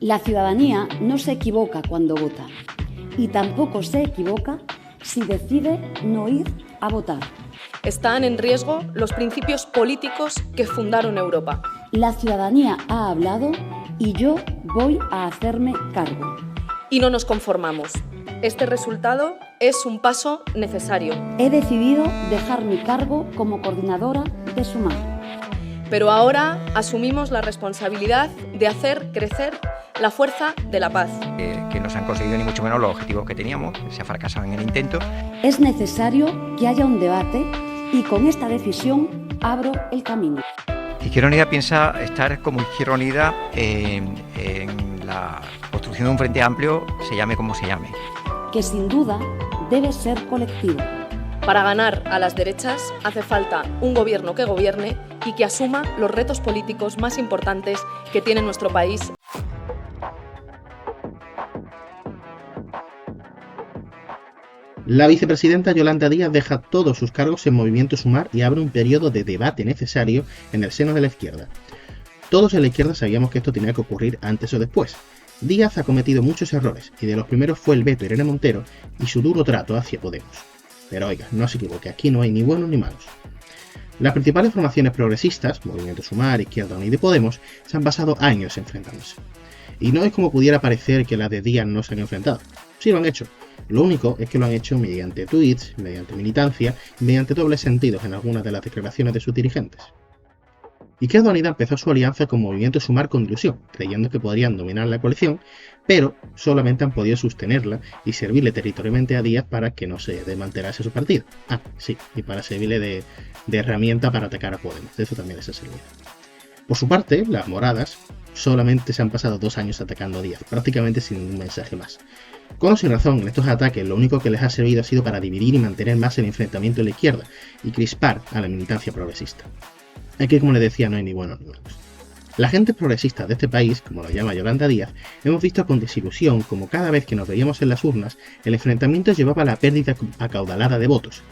La ciudadanía no se equivoca cuando vota y tampoco se equivoca si decide no ir a votar. Están en riesgo los principios políticos que fundaron Europa. La ciudadanía ha hablado y yo voy a hacerme cargo. Y no nos conformamos. Este resultado es un paso necesario. He decidido dejar mi cargo como coordinadora de Sumar. Pero ahora asumimos la responsabilidad de hacer crecer la fuerza de la paz. Que no se han conseguido ni mucho menos los objetivos que teníamos, se ha fracasado en el intento. Es necesario que haya un debate y con esta decisión abro el camino. Izquierda Unida piensa estar como Izquierda Unida en la construcción de un frente amplio, se llame como se llame. Que sin duda debe ser colectivo. Para ganar a las derechas hace falta un gobierno que gobierne y que asuma los retos políticos más importantes que tiene nuestro país. La vicepresidenta Yolanda Díaz deja todos sus cargos en Movimiento Sumar y abre un periodo de debate necesario en el seno de la izquierda. Todos en la izquierda sabíamos que esto tenía que ocurrir antes o después. Díaz ha cometido muchos errores y de los primeros fue el veto a Irene Montero y su duro trato hacia Podemos. Pero oiga, no se equivoque, aquí no hay ni buenos ni malos. Las principales formaciones progresistas, Movimiento Sumar, Izquierda Unida y Podemos, se han pasado años enfrentándose. Y no es como pudiera parecer que las de Díaz no se han enfrentado. Sí lo han hecho. Lo único es que lo han hecho mediante tweets, mediante militancia y mediante dobles sentidos en algunas de las declaraciones de sus dirigentes. Izquierda Unida empezó su alianza con Movimiento Sumar con ilusión, creyendo que podrían dominar la coalición, pero solamente han podido sostenerla y servirle territorialmente a Díaz para que no se desmantelase su partido. Ah, sí, y para servirle de herramienta para atacar a Podemos, de eso también les ha servido. Por su parte, las moradas solamente se han pasado 2 años atacando a Díaz, prácticamente sin ningún mensaje más. Con o sin razón, en estos ataques lo único que les ha servido ha sido para dividir y mantener más el enfrentamiento en la izquierda y crispar a la militancia progresista. Aquí, como les decía, no hay ni buenos ni malos. La gente progresista de este país, como lo llama Yolanda Díaz, hemos visto con desilusión como cada vez que nos veíamos en las urnas, el enfrentamiento llevaba a la pérdida acaudalada de votos,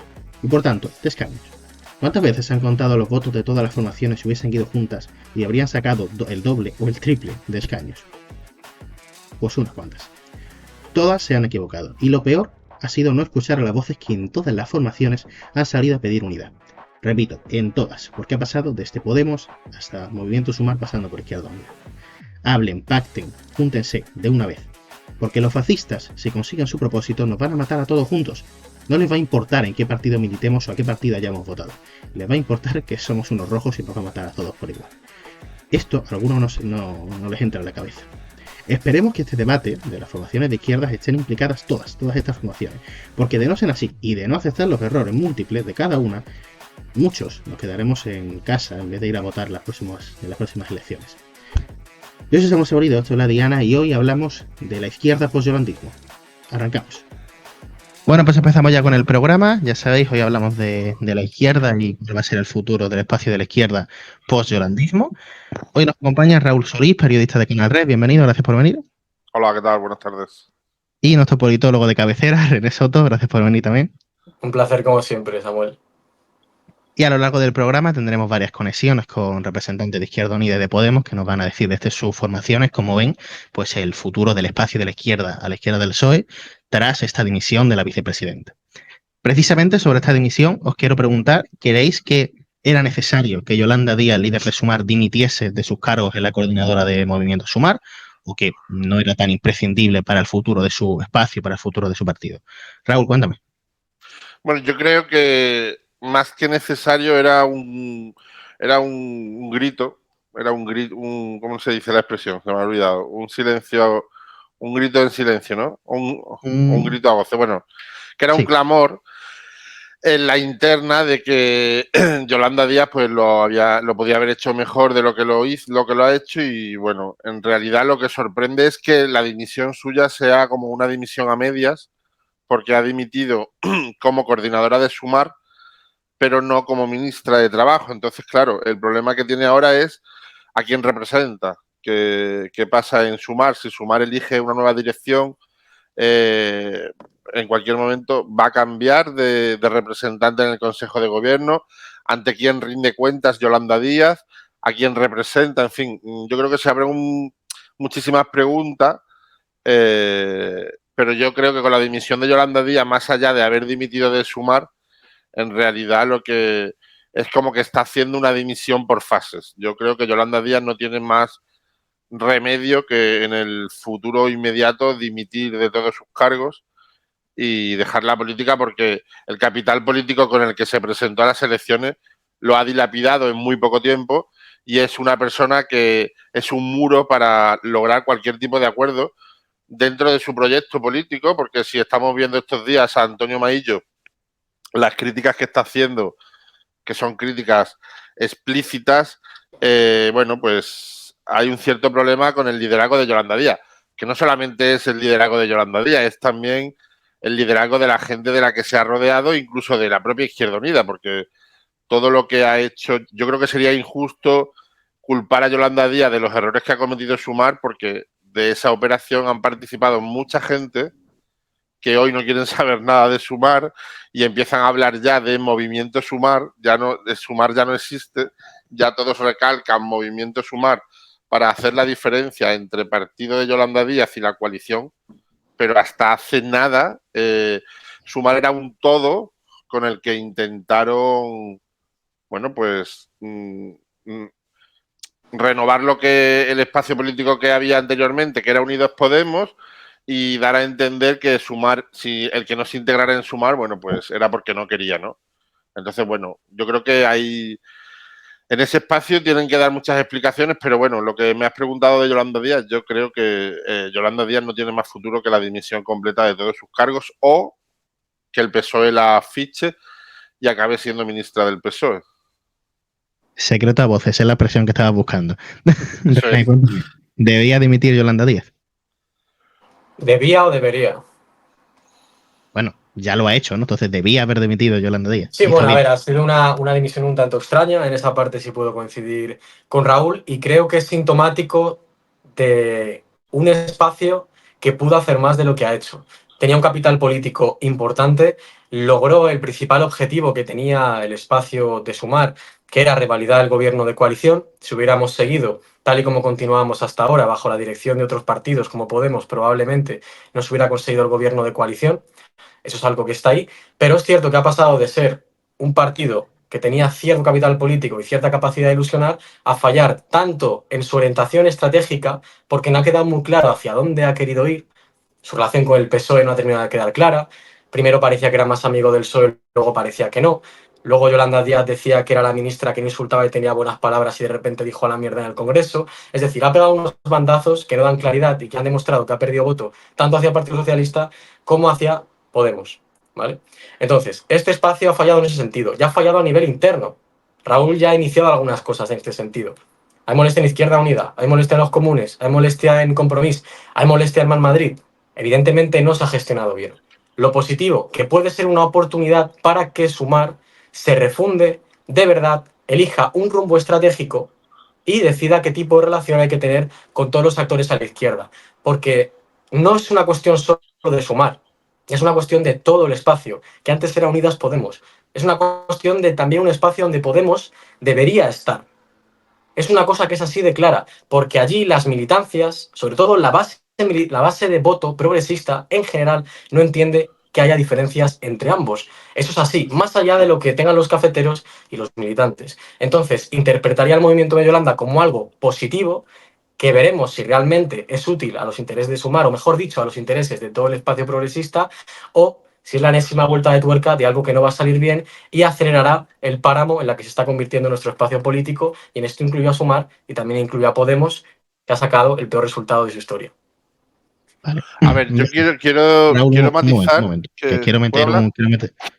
y por tanto, de escaños. ¿Cuántas veces se han contado los votos de todas las formaciones si hubiesen ido juntas y habrían sacado el doble o el triple de escaños? Pues unas cuantas. Todas se han equivocado, y lo peor ha sido no escuchar a las voces que en todas las formaciones han salido a pedir unidad. Repito, en todas, porque ha pasado desde Podemos hasta Movimiento Sumar pasando por Izquierda Unida. Hablen, pacten, júntense de una vez, porque los fascistas, si consiguen su propósito, nos van a matar a todos juntos. No les va a importar en qué partido militemos o a qué partido hayamos votado. Les va a importar que somos unos rojos y nos va a matar a todos por igual. Esto a algunos no les entra en la cabeza. Esperemos que este debate de las formaciones de izquierdas estén implicadas todas estas formaciones, porque de no ser así y de no aceptar los errores múltiples de cada una, muchos nos quedaremos en casa en vez de ir a votar en las próximas elecciones. Yo soy Samuel Seborido, esto es La Diana y hoy hablamos de la izquierda post-yolandismo. Arrancamos. Bueno, pues empezamos ya con el programa. Ya sabéis, hoy hablamos de la izquierda y cuál va a ser el futuro del espacio de la izquierda post-yolandismo. Hoy nos acompaña Raúl Solís, periodista de Canal Red. Bienvenido, gracias por venir. Hola, ¿qué tal? Buenas tardes. Y nuestro politólogo de cabecera, René Soto, gracias por venir también. Un placer como siempre, Samuel. Y a lo largo del programa tendremos varias conexiones con representantes de Izquierda Unida y de Podemos que nos van a decir desde sus formaciones, como ven, pues el futuro del espacio de la izquierda a la izquierda del PSOE tras esta dimisión de la vicepresidenta. Precisamente sobre esta dimisión os quiero preguntar, ¿creéis que era necesario que Yolanda Díaz, líder de Sumar, dimitiese de sus cargos en la coordinadora de Movimiento Sumar o que no era tan imprescindible para el futuro de su espacio, para el futuro de su partido? Raúl, cuéntame. Bueno, yo creo que más que necesario era un grito, ¿cómo se dice la expresión? Se me ha olvidado. Un silencio, un grito en silencio, ¿no? Un grito a voces. Bueno, que era un clamor en la interna de que Yolanda Díaz pues lo podía haber hecho mejor de lo que lo ha hecho y bueno, en realidad lo que sorprende es que la dimisión suya sea como una dimisión a medias, porque ha dimitido como coordinadora de Sumar, pero no como ministra de Trabajo. Entonces, claro, el problema que tiene ahora es a quién representa, qué pasa en Sumar. Si Sumar elige una nueva dirección, en cualquier momento va a cambiar de representante en el Consejo de Gobierno, ante quién rinde cuentas Yolanda Díaz, a quién representa, en fin, yo creo que se abre un muchísimas preguntas, pero yo creo que con la dimisión de Yolanda Díaz, más allá de haber dimitido de Sumar, en realidad lo que es como que está haciendo una dimisión por fases. Yo creo que Yolanda Díaz no tiene más remedio que en el futuro inmediato dimitir de todos sus cargos y dejar la política, porque el capital político con el que se presentó a las elecciones lo ha dilapidado en muy poco tiempo y es una persona que es un muro para lograr cualquier tipo de acuerdo dentro de su proyecto político, porque si estamos viendo estos días a Antonio Maillo, las críticas que está haciendo, que son críticas explícitas, bueno, pues hay un cierto problema con el liderazgo de Yolanda Díaz, que no solamente es el liderazgo de Yolanda Díaz, es también el liderazgo de la gente de la que se ha rodeado, incluso de la propia Izquierda Unida, porque todo lo que ha hecho, yo creo que sería injusto culpar a Yolanda Díaz de los errores que ha cometido Sumar, porque de esa operación han participado mucha gente que hoy no quieren saber nada de Sumar y empiezan a hablar ya de movimiento Sumar, Sumar ya no existe, ya todos recalcan movimiento Sumar para hacer la diferencia entre partido de Yolanda Díaz y la coalición, pero hasta hace nada Sumar era un todo con el que intentaron, bueno, pues renovar lo que el espacio político que había anteriormente, que era Unidos Podemos, y dar a entender que Sumar, si el que no se integrara en Sumar, bueno, pues era porque no quería, ¿no? Entonces, bueno, yo creo que hay en ese espacio tienen que dar muchas explicaciones, pero bueno, lo que me has preguntado de Yolanda Díaz, yo creo que Yolanda Díaz no tiene más futuro que la dimisión completa de todos sus cargos o que el PSOE la fiche y acabe siendo ministra del PSOE. Secreto a voces, es la expresión que estaba buscando. Eso es. ¿Debía dimitir Yolanda Díaz? ¿Debía o debería? Bueno, ya lo ha hecho, ¿no? Entonces debía haber dimitido Yolanda Díaz. Sí, bueno, a ver, ha sido una dimisión un tanto extraña. En esa parte sí puedo coincidir con Raúl y creo que es sintomático de un espacio que pudo hacer más de lo que ha hecho. Tenía un capital político importante, logró el principal objetivo que tenía el espacio de Sumar, que era revalidar el gobierno de coalición. Si hubiéramos seguido tal y como continuamos hasta ahora, bajo la dirección de otros partidos como Podemos, probablemente no se hubiera conseguido el gobierno de coalición. Eso es algo que está ahí, pero es cierto que ha pasado de ser un partido que tenía cierto capital político y cierta capacidad de ilusionar a fallar tanto en su orientación estratégica, porque no ha quedado muy claro hacia dónde ha querido ir. Su relación con el PSOE no ha terminado de quedar clara. Primero parecía que era más amigo del PSOE, luego parecía que no. Luego Yolanda Díaz decía que era la ministra que no insultaba y tenía buenas palabras y de repente dijo a la mierda en el Congreso. Es decir, ha pegado unos bandazos que no dan claridad y que han demostrado que ha perdido voto tanto hacia el Partido Socialista como hacia Podemos, ¿vale? Entonces, este espacio ha fallado en ese sentido, ya ha fallado a nivel interno. Raúl ya ha iniciado algunas cosas en este sentido. Hay molestia en Izquierda Unida, hay molestia en los comunes, hay molestia en Compromís, hay molestia en Más Madrid. Evidentemente no se ha gestionado bien. Lo positivo, que puede ser una oportunidad para que Sumar se refunde de verdad, elija un rumbo estratégico y decida qué tipo de relación hay que tener con todos los actores a la izquierda. Porque no es una cuestión solo de Sumar, es una cuestión de todo el espacio, que antes era Unidas Podemos. Es una cuestión de también un espacio donde Podemos debería estar. Es una cosa que es así de clara, porque allí las militancias, sobre todo la base de voto progresista en general, no entiende que haya diferencias entre ambos. Eso es así, más allá de lo que tengan los cafeteros y los militantes. Entonces, interpretaría el movimiento de Yolanda como algo positivo, que veremos si realmente es útil a los intereses de Sumar, o mejor dicho, a los intereses de todo el espacio progresista, o si es la enésima vuelta de tuerca de algo que no va a salir bien y acelerará el páramo en la que se está convirtiendo nuestro espacio político, y en esto incluye a Sumar y también incluye a Podemos, que ha sacado el peor resultado de su historia. Vale. A ver, yo quiero matizar. Un momento, que quiero meter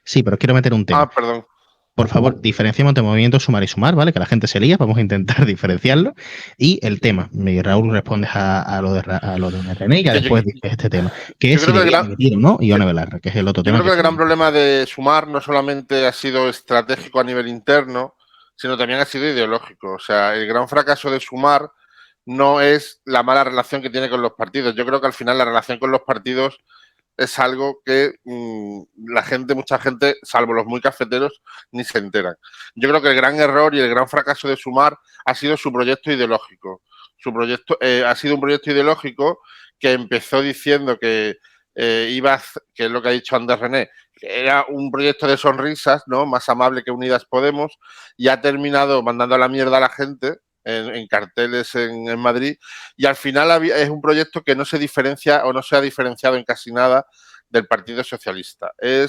sí, pero quiero meter un tema. Ah, perdón. Por favor, diferenciemos entre movimiento Sumar y Sumar, ¿vale? Que la gente se lía, vamos a intentar diferenciarlo. Y el tema, y Raúl responde a lo de René y ya después dice este tema, que es si debía dimitir o no Ione Belarra, que es el otro tema. Yo creo que el gran problema de Sumar no solamente ha sido estratégico a nivel interno, sino también ha sido ideológico. O sea, el gran fracaso de Sumar no es la mala relación que tiene con los partidos. Yo creo que al final la relación con los partidos es algo que mucha gente, salvo los muy cafeteros, ni se enteran. Yo creo que el gran error y el gran fracaso de Sumar ha sido su proyecto ideológico. Su proyecto ha sido un proyecto ideológico que empezó diciendo que que es lo que ha dicho Ander René, que era un proyecto de sonrisas, ¿no? Más amable que Unidas Podemos, y ha terminado mandando a la mierda a la gente en carteles en Madrid, y al final es un proyecto que no se diferencia o no se ha diferenciado en casi nada del Partido Socialista. Ha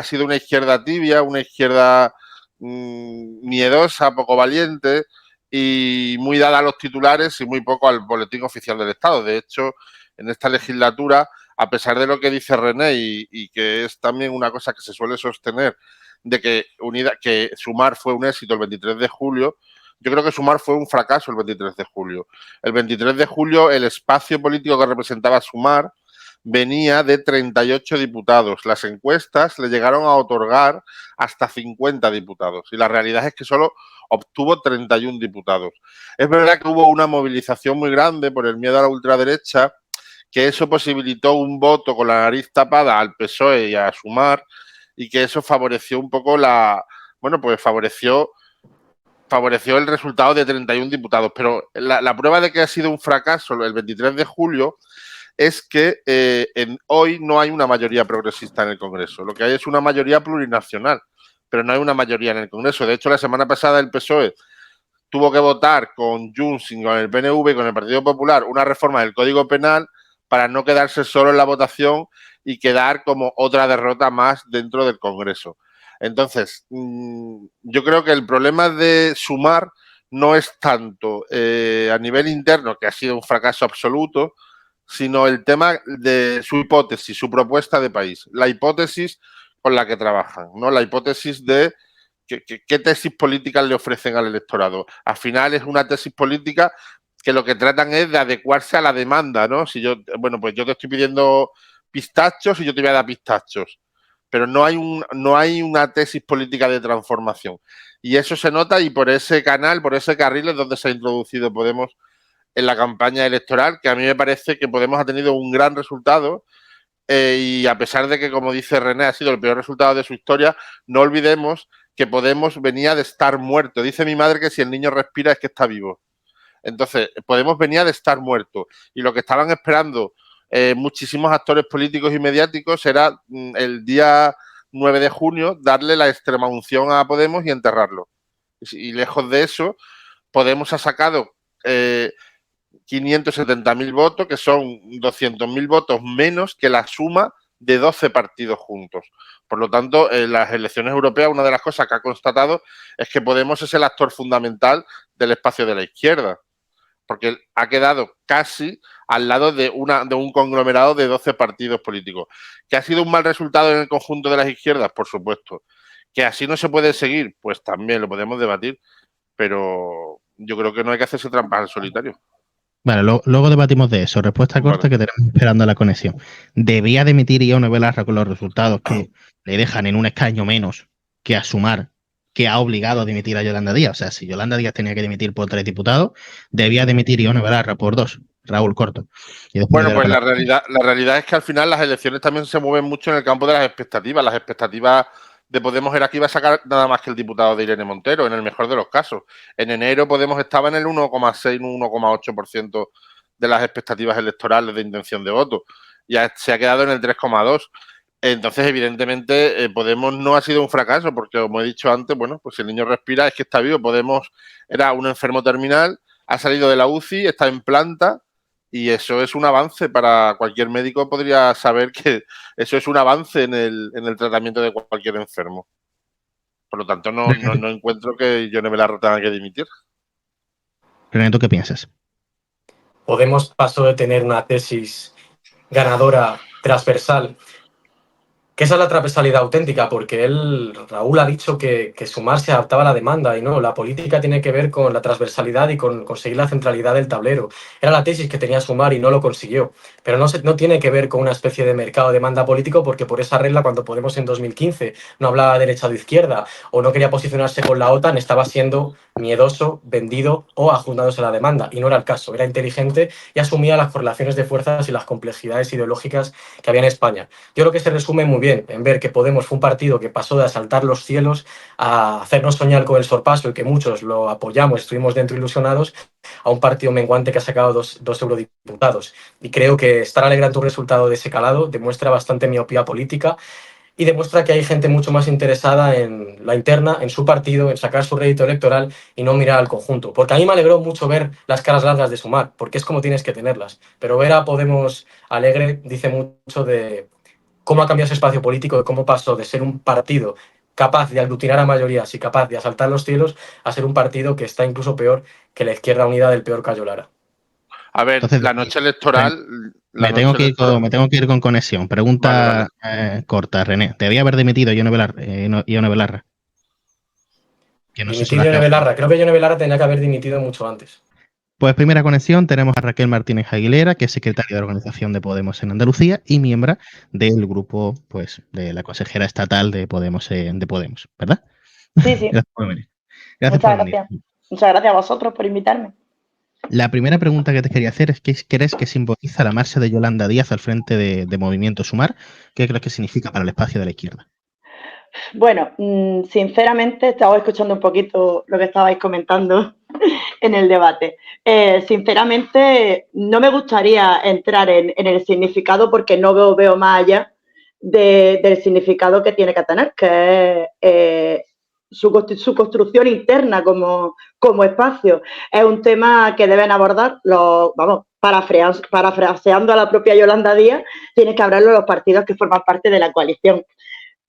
sido una izquierda tibia, una izquierda miedosa, poco valiente y muy dada a los titulares y muy poco al boletín oficial del Estado. De hecho, en esta legislatura, a pesar de lo que dice René y que es también una cosa que se suele sostener de que Sumar fue un éxito el 23 de julio, yo creo que Sumar fue un fracaso el 23 de julio. El 23 de julio el espacio político que representaba Sumar venía de 38 diputados. Las encuestas le llegaron a otorgar hasta 50 diputados y la realidad es que solo obtuvo 31 diputados. Es verdad que hubo una movilización muy grande por el miedo a la ultraderecha, que eso posibilitó un voto con la nariz tapada al PSOE y a Sumar, y que eso favoreció un poco favoreció el resultado de 31 diputados. Pero la prueba de que ha sido un fracaso el 23 de julio es que hoy no hay una mayoría progresista en el Congreso. Lo que hay es una mayoría plurinacional, pero no hay una mayoría en el Congreso. De hecho, la semana pasada el PSOE tuvo que votar con Junts, con el PNV y con el Partido Popular una reforma del Código Penal para no quedarse solo en la votación y quedar como otra derrota más dentro del Congreso. Entonces, yo creo que el problema de Sumar no es tanto a nivel interno, que ha sido un fracaso absoluto, sino el tema de su hipótesis, su propuesta de país, la hipótesis con la que trabajan, ¿no? La hipótesis de qué tesis políticas le ofrecen al electorado. Al final es una tesis política que lo que tratan es de adecuarse a la demanda, ¿no? Si yo, pues yo te estoy pidiendo pistachos y yo te voy a dar pistachos, pero no hay una tesis política de transformación. Y eso se nota y por ese canal, por ese carril es donde se ha introducido Podemos en la campaña electoral, que a mí me parece que Podemos ha tenido un gran resultado y a pesar de que, como dice René, ha sido el peor resultado de su historia, no olvidemos que Podemos venía de estar muerto. Dice mi madre que si el niño respira es que está vivo. Entonces, Podemos venía de estar muerto y lo que estaban esperando muchísimos actores políticos y mediáticos era el día 9 de junio darle la extremaunción a Podemos y enterrarlo. Y lejos de eso, Podemos ha sacado 570.000 votos, que son 200.000 votos menos que la suma de 12 partidos juntos. Por lo tanto, en las elecciones europeas, una de las cosas que ha constatado es que Podemos es el actor fundamental del espacio de la izquierda, porque ha quedado casi al lado de un conglomerado de 12 partidos políticos. ¿Que ha sido un mal resultado en el conjunto de las izquierdas? Por supuesto. ¿Que así no se puede seguir? Pues también lo podemos debatir, pero yo creo que no hay que hacerse trampas al solitario. Vale, luego debatimos de eso. Respuesta corta que tenemos esperando la conexión. ¿Debía dimitir Ione Belarra con los resultados que le dejan en un escaño menos que a Sumar, que ha obligado a dimitir a Yolanda Díaz? O sea, si Yolanda Díaz tenía que dimitir por 3 diputados, debía dimitir Ione Belarra por 2. Raúl, corto. Bueno, pues la realidad es que al final las elecciones también se mueven mucho en el campo de las expectativas. Las expectativas de Podemos era que iba a sacar nada más que el diputado de Irene Montero, en el mejor de los casos. En enero Podemos estaba en el 1,6, 1,8% de las expectativas electorales de intención de voto. Ya se ha quedado en el 3,2%. Entonces, evidentemente, Podemos no ha sido un fracaso, porque como he dicho antes, bueno, pues si el niño respira es que está vivo. Podemos era un enfermo terminal, ha salido de la UCI, está en planta, y eso es un avance para cualquier médico, podría saber que eso es un avance en el tratamiento de cualquier enfermo. Por lo tanto, no encuentro que Ione Belarra tenga que dimitir. René, ¿tú qué piensas? Podemos pasó de tener una tesis ganadora transversal, que esa es la transversalidad auténtica, porque Raúl ha dicho que Sumar se adaptaba a la demanda, y no, la política tiene que ver con la transversalidad y con conseguir la centralidad del tablero. Era la tesis que tenía Sumar y no lo consiguió, pero no tiene que ver con una especie de mercado de demanda político, porque por esa regla, cuando Podemos en 2015 no hablaba de derecha o de izquierda, o no quería posicionarse con la OTAN, estaba siendo miedoso, vendido o adjuntándose a la demanda, y no era el caso. Era inteligente y asumía las correlaciones de fuerzas y las complejidades ideológicas que había en España. Yo creo que se resume muy bien en ver que Podemos fue un partido que pasó de asaltar los cielos a hacernos soñar con el sorpaso y que muchos lo apoyamos, estuvimos dentro ilusionados, a un partido menguante que ha sacado dos eurodiputados. Y creo que estar alegrando un resultado de ese calado demuestra bastante miopía política y demuestra que hay gente mucho más interesada en la interna, en su partido, en sacar su rédito electoral y no mirar al conjunto. Porque a mí me alegró mucho ver las caras largas de Sumar, porque es como tienes que tenerlas. Pero ver a Podemos alegre dice mucho de cómo ha cambiado ese espacio político, de cómo pasó de ser un partido capaz de aglutinar a mayorías y capaz de asaltar los cielos a ser un partido que está incluso peor que la Izquierda Unida del peor Cayo Lara. A ver, Entonces, la noche electoral... me tengo que ir con conexión. Pregunta corta, René. ¿Debía haber dimitido Ione Belarra? Que no sé si lo Dimitido has Ione Belarra. Creo que Ione Belarra tenía que haber dimitido mucho antes. Pues primera conexión, tenemos a Raquel Martínez Aguilera, que es secretaria de organización de Podemos en Andalucía y miembro del grupo, pues, de la consejera estatal de Podemos, ¿verdad? Sí, sí. Gracias por venir. Gracias Muchas por venir. gracias. Muchas gracias a vosotros por invitarme. La primera pregunta que te quería hacer es ¿qué crees que simboliza la marcha de Yolanda Díaz al frente de Movimiento Sumar? ¿Qué crees que significa para el espacio de la izquierda? Bueno, sinceramente, estaba escuchando un poquito lo que estabais comentando en el debate. Sinceramente, no me gustaría entrar en el significado porque no veo más allá del significado que tiene que tener, que es su construcción interna como espacio. Es un tema que deben abordar parafraseando a la propia Yolanda Díaz, tienes que hablarlo los partidos que forman parte de la coalición.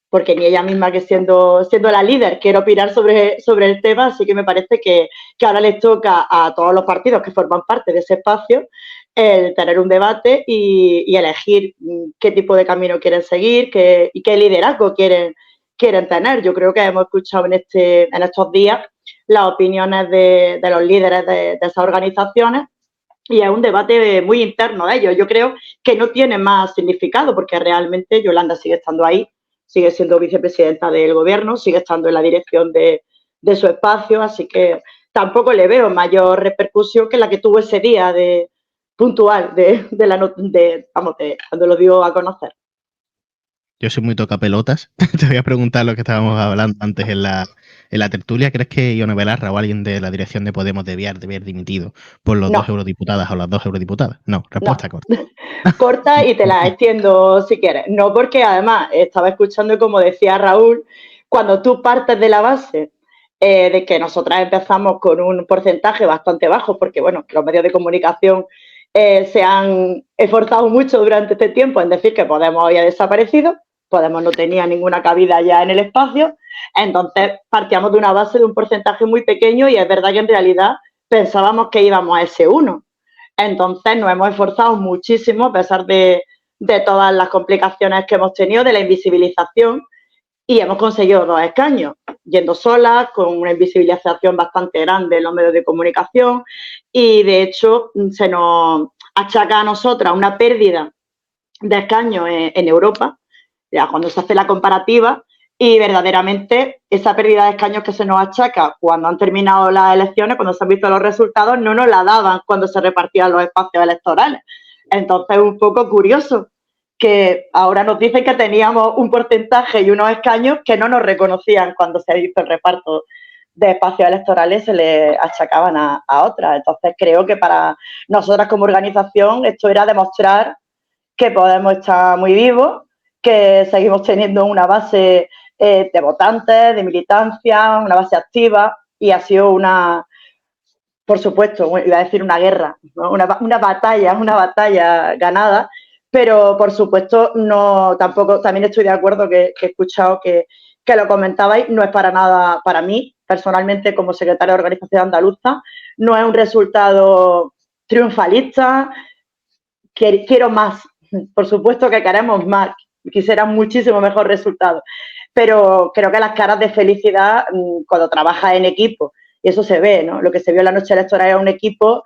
Porque ni ella misma, que siendo la líder, quiere opinar sobre el tema, así que me parece que ahora les toca a todos los partidos que forman parte de ese espacio el tener un debate y elegir qué tipo de camino quieren seguir y qué liderazgo quieren tener. Yo creo que hemos escuchado en estos días las opiniones de los líderes de esas organizaciones y es un debate muy interno de ellos. Yo creo que no tiene más significado porque realmente Yolanda sigue estando ahí, sigue siendo vicepresidenta del gobierno, sigue estando en la dirección de su espacio, así que tampoco le veo mayor repercusión que la que tuvo ese día puntual cuando lo dio a conocer. Yo soy muy tocapelotas. Te voy a preguntar lo que estábamos hablando antes en la tertulia. ¿Crees que Ione Belarra o alguien de la dirección de Podemos debía haber dimitido por los dos eurodiputadas o las dos eurodiputadas? No, respuesta corta. Corta y te la extiendo si quieres. No, porque además estaba escuchando, como decía Raúl, cuando tú partes de la base de que nosotras empezamos con un porcentaje bastante bajo, porque bueno, los medios de comunicación se han esforzado mucho durante este tiempo en decir que Podemos había desaparecido, Podemos no tenía ninguna cabida ya en el espacio, entonces partíamos de una base de un porcentaje muy pequeño y es verdad que en realidad pensábamos que íbamos a ese 1. Entonces nos hemos esforzado muchísimo a pesar de todas las complicaciones que hemos tenido, de la invisibilización, y hemos conseguido 2 escaños, yendo solas, con una invisibilización bastante grande en los medios de comunicación, y de hecho se nos achaca a nosotras una pérdida de escaños en Europa, ya cuando se hace la comparativa, y verdaderamente esa pérdida de escaños que se nos achaca cuando han terminado las elecciones, cuando se han visto los resultados, no nos la daban cuando se repartían los espacios electorales. Entonces es un poco curioso que ahora nos dicen que teníamos un porcentaje y unos escaños que no nos reconocían cuando se hizo el reparto de espacios electorales, se le achacaban a otras. Entonces creo que para nosotras como organización esto era demostrar que Podemos estar muy vivos, que seguimos teniendo una base de votantes, de militancia, una base activa, y ha sido por supuesto, iba a decir una guerra, ¿no? una batalla ganada, pero por supuesto tampoco, también estoy de acuerdo que he escuchado que lo comentabais, no es para nada para mí, personalmente como secretaria de organización andaluza, no es un resultado triunfalista, quiero más, por supuesto que queremos más, quisiera muchísimo mejor resultado, pero creo que las caras de felicidad cuando trabajas en equipo, y eso se ve, ¿no? Lo que se vio en la noche electoral era un equipo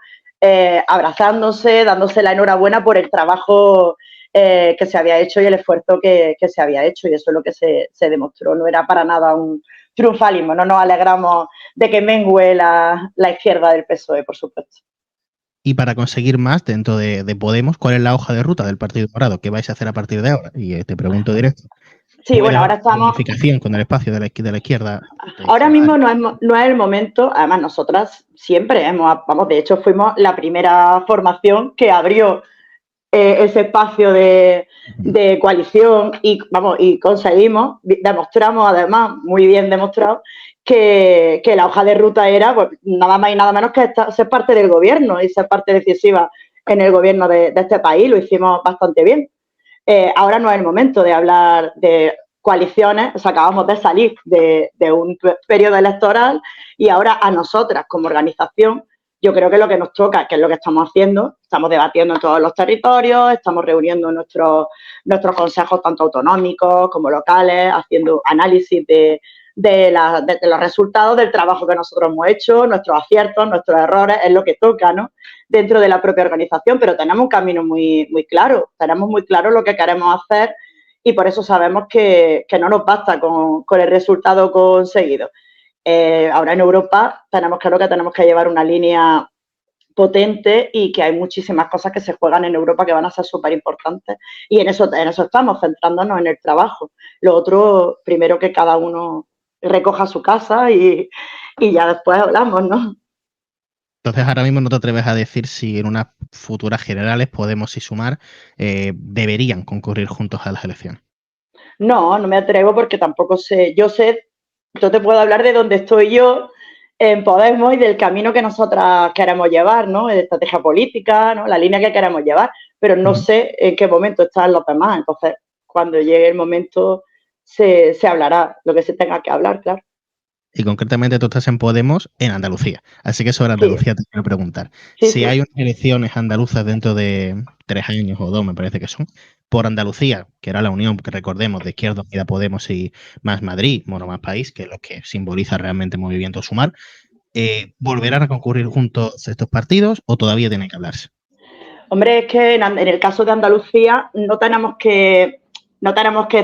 abrazándose, dándose la enhorabuena por el trabajo que se había hecho y el esfuerzo que se había hecho, y eso es lo que se demostró, no era para nada un triunfalismo, no nos alegramos de que mengue la izquierda del PSOE, por supuesto. Y para conseguir más dentro de Podemos, ¿cuál es la hoja de ruta del Partido Morado? ¿Qué vais a hacer a partir de ahora? Y te pregunto directo. Sí, bueno, ahora estamos... Unificación con el espacio de la izquierda. Ahora mismo no es el momento, además nosotras siempre de hecho fuimos la primera formación que abrió ese espacio de coalición y conseguimos, demostramos además, muy bien demostrado, que la hoja de ruta era pues, nada más y nada menos que ser parte del gobierno y ser parte decisiva en el gobierno de este país. Lo hicimos bastante bien. Ahora no es el momento de hablar de coaliciones, o sea, acabamos de salir de un periodo electoral y ahora a nosotras como organización, yo creo que lo que nos toca, que es lo que estamos haciendo, estamos debatiendo en todos los territorios, estamos reuniendo nuestros consejos tanto autonómicos como locales, haciendo análisis de los resultados del trabajo que nosotros hemos hecho, nuestros aciertos, nuestros errores, es lo que toca, ¿no? Dentro de la propia organización, pero tenemos un camino muy, muy claro, tenemos muy claro lo que queremos hacer y por eso sabemos que no nos basta con el resultado conseguido. Ahora en Europa tenemos claro que tenemos que llevar una línea potente y que hay muchísimas cosas que se juegan en Europa que van a ser súper importantes y en eso estamos, centrándonos en el trabajo. Lo otro, primero que cada uno recoja su casa y ya después hablamos, ¿no? Entonces ahora mismo no te atreves a decir si en unas futuras generales Podemos y Sumar deberían concurrir juntos a las elecciones. No me atrevo porque tampoco sé. Yo te puedo hablar de dónde estoy yo en Podemos y del camino que nosotras queremos llevar, ¿no? De estrategia política, ¿no? La línea que queremos llevar, pero no sé en qué momento están los demás. Entonces, cuando llegue el momento se hablará lo que se tenga que hablar, claro. Y concretamente tú estás en Podemos en Andalucía. Así que sobre Andalucía te quiero preguntar. Si hay unas elecciones andaluzas dentro de 3 años o 2, me parece que son, por Andalucía, que era la unión, que recordemos, de Izquierda Unida, Podemos y Más Madrid, bueno, Más País, que es lo que simboliza realmente Movimiento Sumar, ¿volverán a concurrir juntos estos partidos o todavía tienen que hablarse? Hombre, es que en el caso de Andalucía no tenemos que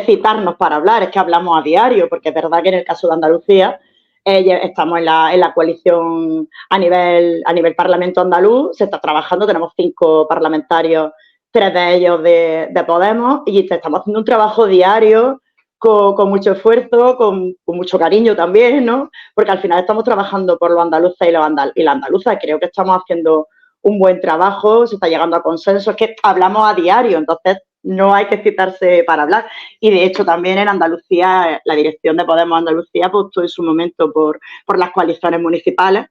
citarnos para hablar, es que hablamos a diario, porque es verdad que en el caso de Andalucía estamos en la coalición a nivel Parlamento andaluz, se está trabajando, tenemos 5 parlamentarios, 3 de ellos de Podemos, y estamos haciendo un trabajo diario con mucho esfuerzo, con mucho cariño también, ¿no? Porque al final estamos trabajando por los andaluces y la andaluza, creo que estamos haciendo un buen trabajo, se está llegando a consenso, es que hablamos a diario, entonces no hay que citarse para hablar. Y de hecho también en Andalucía, la dirección de Podemos Andalucía apostó en su momento por las coaliciones municipales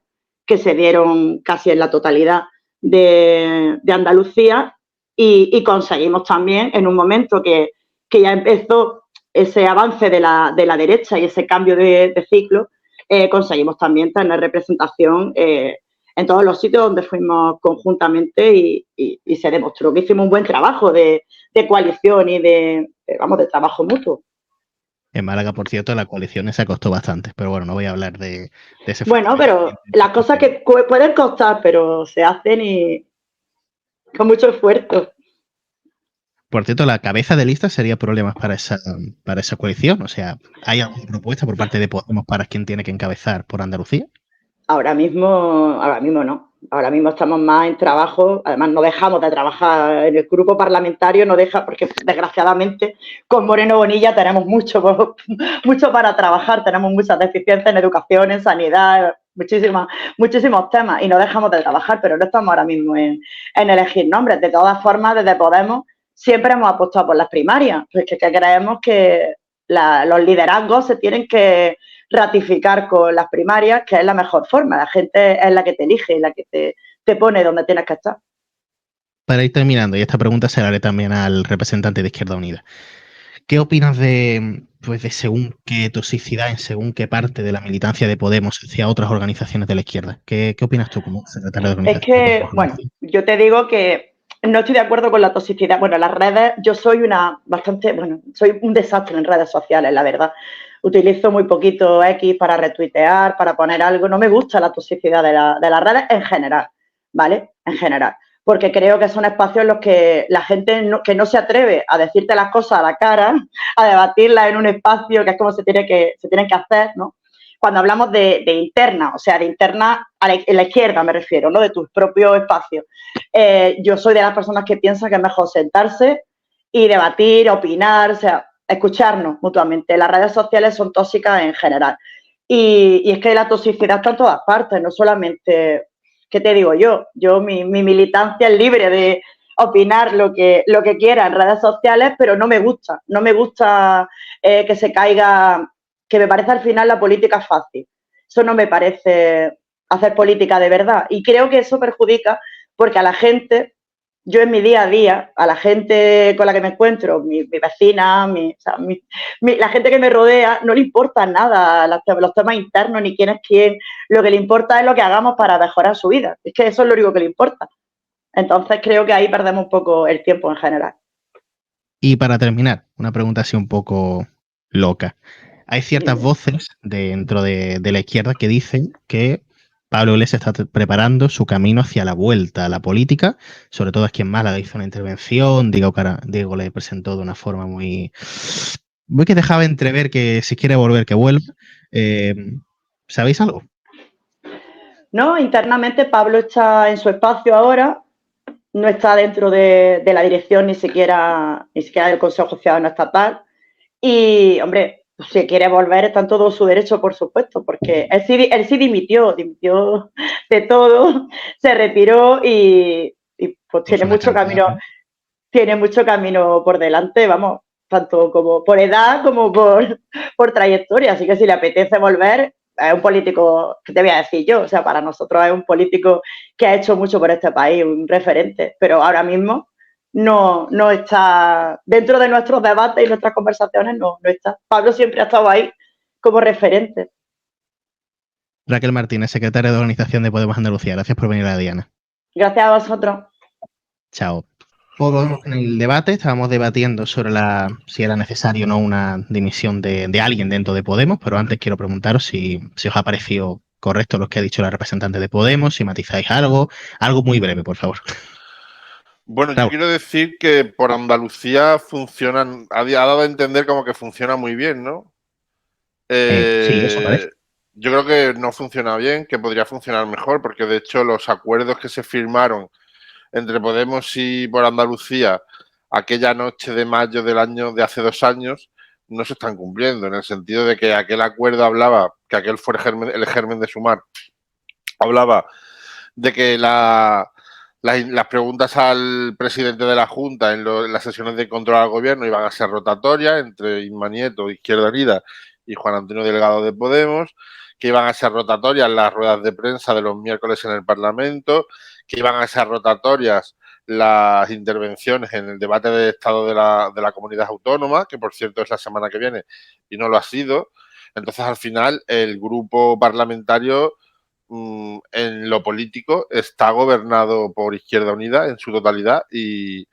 que se dieron casi en la totalidad de Andalucía y conseguimos también en un momento que ya empezó ese avance de la derecha y ese cambio de ciclo, conseguimos también tener representación en todos los sitios donde fuimos conjuntamente y se demostró que hicimos un buen trabajo de coalición y de trabajo mutuo. En Málaga, por cierto, la coalición se costó bastante, pero bueno, no voy a hablar de ese... Bueno, pero las cosas que pueden costar, pero se hacen y con mucho esfuerzo. Por cierto, la cabeza de lista sería problemas para esa coalición. O sea, ¿hay alguna propuesta por parte de Podemos para quien tiene que encabezar por Andalucía? Ahora mismo no. Ahora mismo estamos más en trabajo. Además, no dejamos de trabajar en el grupo parlamentario, porque desgraciadamente con Moreno Bonilla tenemos mucho para trabajar. Tenemos muchas deficiencias en educación, en sanidad, muchísimos temas y no dejamos de trabajar, pero no estamos ahora mismo en elegir nombres. De todas formas, desde Podemos siempre hemos apostado por las primarias, porque creemos que los liderazgos se tienen que ratificar con las primarias, que es la mejor forma. La gente es la que te elige y la que te pone donde tienes que estar. Para ir terminando, y esta pregunta se la haré también al representante de Izquierda Unida. ¿Qué opinas de según qué toxicidad en según qué parte de la militancia de Podemos hacia otras organizaciones de la izquierda? ¿Qué opinas tú como secretario de organización? Es que, bueno, yo te digo que no estoy de acuerdo con la toxicidad. Bueno, las redes, yo soy soy un desastre en redes sociales, la verdad. Utilizo muy poquito X para retuitear, para poner algo. No me gusta la toxicidad de las redes en general, ¿vale? En general. Porque creo que son espacios en los que la gente que no se atreve a decirte las cosas a la cara, a debatirlas en un espacio que es como se tienen que hacer, ¿no? cuando hablamos de interna, o sea, de interna en la izquierda me refiero, ¿no? De tus propios espacios. Yo soy de las personas que piensan que es mejor sentarse y debatir, opinar, o sea, escucharnos mutuamente. Las redes sociales son tóxicas en general. Y es que la toxicidad está en todas partes, no solamente, ¿qué te digo yo? Mi militancia es libre de opinar lo que quiera en redes sociales, pero no me gusta que se caiga, que me parece al final la política fácil. Eso no me parece hacer política de verdad. Y creo que eso perjudica porque a la gente, yo en mi día a día, a la gente con la que me encuentro, mi vecina, la gente que me rodea, no le importa nada los temas internos ni quién es quién. Lo que le importa es lo que hagamos para mejorar su vida. Es que eso es lo único que le importa. Entonces creo que ahí perdemos un poco el tiempo en general. Y para terminar, una pregunta así un poco loca. Hay ciertas voces dentro de la izquierda que dicen que Pablo Iglesias está preparando su camino hacia la vuelta a la política, sobre todo aquí en Málaga hizo una intervención, Diego le presentó de una forma muy que dejaba entrever que si quiere volver, que vuelva. ¿Sabéis algo? No, internamente Pablo está en su espacio ahora, no está dentro de la dirección ni siquiera del Consejo Ciudadano Estatal. Y, hombre, si quiere volver está en todo su derecho, por supuesto, porque él sí dimitió de todo, se retiró y pues tiene mucho camino por delante, vamos, tanto como por edad como por trayectoria. Así que si le apetece volver, es un político, ¿qué te voy a decir yo? O sea, para nosotros es un político que ha hecho mucho por este país, un referente, pero ahora mismo no está dentro de nuestros debates y nuestras conversaciones, no está. Pablo siempre ha estado ahí como referente. Raquel Martínez, secretaria de Organización de Podemos Andalucía. Gracias por venir a Diana. Gracias a vosotros. Chao. En el debate estábamos debatiendo sobre si era necesario o no una dimisión de alguien dentro de Podemos, pero antes quiero preguntaros si os ha parecido correcto lo que ha dicho la representante de Podemos, si matizáis algo muy breve, por favor. Bueno, yo quiero decir que por Andalucía funcionan, ha dado a entender como que funciona muy bien, ¿no? Sí, eso parece. Yo creo que no funciona bien, que podría funcionar mejor, porque de hecho los acuerdos que se firmaron entre Podemos y por Andalucía aquella noche de mayo de hace 2 años no se están cumpliendo, en el sentido de que aquel acuerdo hablaba, que aquel fue el germen de Sumar, hablaba de que las preguntas al presidente de la Junta en las sesiones de control al gobierno iban a ser rotatorias entre Inma Nieto, Izquierda Unida, y Juan Antonio Delgado de Podemos, que iban a ser rotatorias las ruedas de prensa de los miércoles en el Parlamento, que iban a ser rotatorias las intervenciones en el debate de Estado de la comunidad autónoma, que por cierto es la semana que viene y no lo ha sido. Entonces, al final, el grupo parlamentario en lo político está gobernado por Izquierda Unida en su totalidad y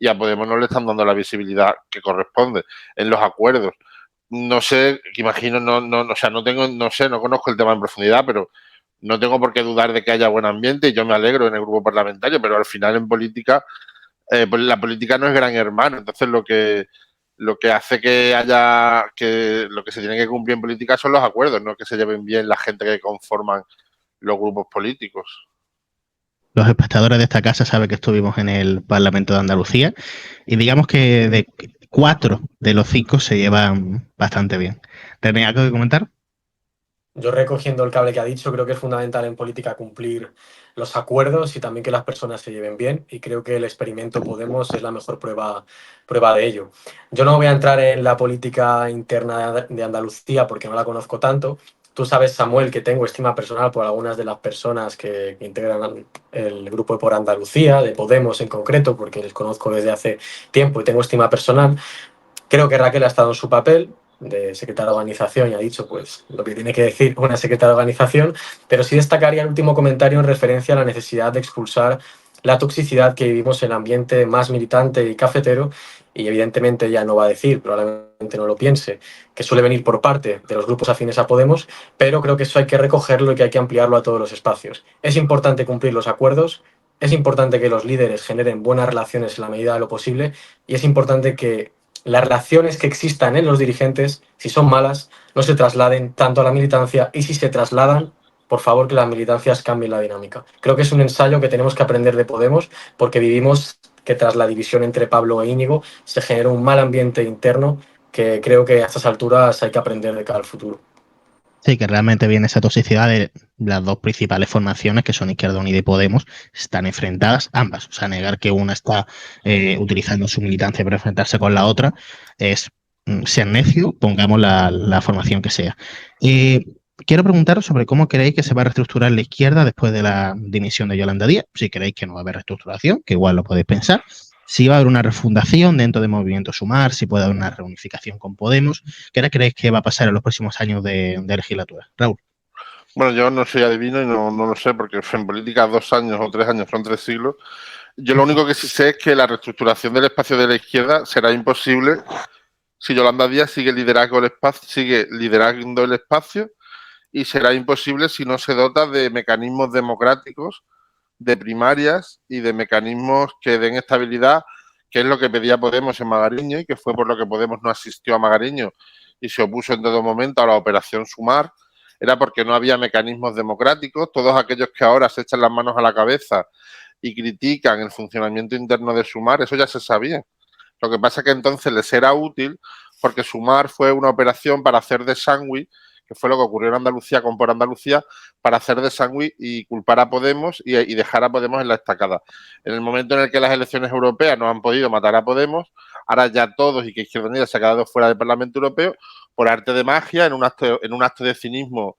a Podemos no le están dando la visibilidad que corresponde en los acuerdos. No sé, imagino, no conozco el tema en profundidad, pero no tengo por qué dudar de que haya buen ambiente y yo me alegro en el grupo parlamentario, pero al final en política, pues la política no es gran hermano, entonces lo que hace que lo que se tiene que cumplir en política son los acuerdos, no que se lleven bien la gente que conforman los grupos políticos. Los espectadores de esta casa saben que estuvimos en el Parlamento de Andalucía y digamos que de 4 de los 5 se llevan bastante bien. ¿Tenéis algo que comentar? Yo recogiendo el cable que ha dicho, creo que es fundamental en política cumplir los acuerdos y también que las personas se lleven bien, y creo que el experimento Podemos es la mejor prueba de ello. Yo no voy a entrar en la política interna de Andalucía porque no la conozco tanto. Tú sabes, Samuel, que tengo estima personal por algunas de las personas que integran el grupo de Por Andalucía, de Podemos en concreto, porque les conozco desde hace tiempo y tengo estima personal. Creo que Raquel ha estado en su papel de secretaria de organización y ha dicho pues lo que tiene que decir una secretaria de organización, pero sí destacaría el último comentario en referencia a la necesidad de expulsar la toxicidad que vivimos en el ambiente más militante y cafetero, y evidentemente ya no va a decir, probablemente no lo piense, que suele venir por parte de los grupos afines a Podemos, pero creo que eso hay que recogerlo y que hay que ampliarlo a todos los espacios. Es importante cumplir los acuerdos, es importante que los líderes generen buenas relaciones en la medida de lo posible y es importante que las relaciones que existan en los dirigentes, si son malas, no se trasladen tanto a la militancia, y si se trasladan, por favor, que las militancias cambien la dinámica. Creo que es un ensayo que tenemos que aprender de Podemos, porque vivimos que tras la división entre Pablo e Íñigo se generó un mal ambiente interno que creo que a estas alturas hay que aprender de cara al futuro. Sí, que realmente viene esa toxicidad de las dos principales formaciones, que son Izquierda Unida y Podemos, están enfrentadas ambas. O sea, negar que una está utilizando su militancia para enfrentarse con la otra es ser necio, pongamos la formación que sea. Quiero preguntaros sobre cómo creéis que se va a reestructurar la izquierda después de la dimisión de Yolanda Díaz. Si creéis que no va a haber reestructuración, que igual lo podéis pensar. Si va a haber una refundación dentro de Movimiento Sumar, si puede haber una reunificación con Podemos. ¿Qué creéis que va a pasar en los próximos años de legislatura? Raúl. Bueno, yo no soy adivino y no lo sé, porque en política 2 años o 3 años son 3 siglos. Yo lo único que sí sé es que la reestructuración del espacio de la izquierda será imposible si Yolanda Díaz sigue liderando el espacio, y será imposible si no se dota de mecanismos democráticos, de primarias y de mecanismos que den estabilidad, que es lo que pedía Podemos en Magariño y que fue por lo que Podemos no asistió a Magariño y se opuso en todo momento a la operación Sumar. Era porque no había mecanismos democráticos. Todos aquellos que ahora se echan las manos a la cabeza y critican el funcionamiento interno de Sumar, eso ya se sabía. Lo que pasa es que entonces les era útil porque Sumar fue una operación para hacer de sándwich, que fue lo que ocurrió en Andalucía con Por Andalucía, para hacer de sándwich y culpar a Podemos y dejar a Podemos en la estacada. En el momento en el que las elecciones europeas no han podido matar a Podemos, ahora ya todos, y que Izquierda Unida se ha quedado fuera del Parlamento Europeo, por arte de magia, en un acto de cinismo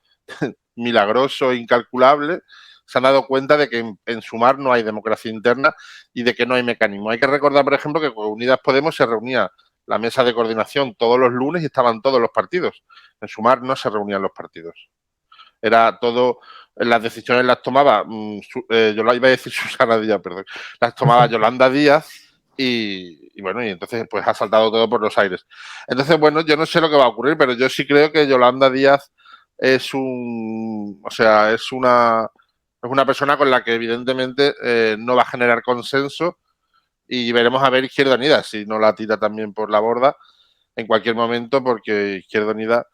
milagroso e incalculable, se han dado cuenta de que en Sumar no hay democracia interna y de que no hay mecanismo. Hay que recordar, por ejemplo, que con Unidas Podemos se reunía la mesa de coordinación todos los lunes y estaban todos los partidos. En Sumar no se reunían los partidos. Era todo, las decisiones las tomaba, yo la iba a decir Susana Díaz, perdón, las tomaba Yolanda Díaz y bueno, y entonces pues ha saltado todo por los aires. Entonces, bueno, yo no sé lo que va a ocurrir, pero yo sí creo que Yolanda Díaz es una persona con la que evidentemente no va a generar consenso, y veremos a ver Izquierda Unida si no la tira también por la borda en cualquier momento, porque Izquierda Unida,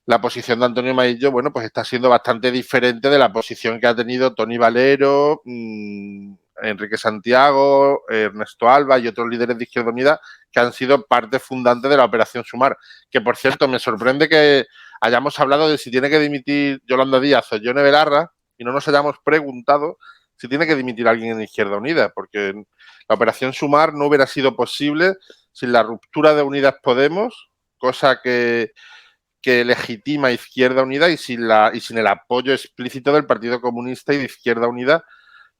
la posición de Antonio Maillo, bueno, pues está siendo bastante diferente de la posición que ha tenido Toni Valero, Enrique Santiago, Ernesto Alba y otros líderes de Izquierda Unida que han sido parte fundante de la operación Sumar. Que, por cierto, me sorprende que hayamos hablado de si tiene que dimitir Yolanda Díaz o Yone Belarra y no nos hayamos preguntado si tiene que dimitir alguien en Izquierda Unida, porque la operación Sumar no hubiera sido posible sin la ruptura de Unidas Podemos, cosa que legitima Izquierda Unida, y sin el apoyo explícito del Partido Comunista y de Izquierda Unida,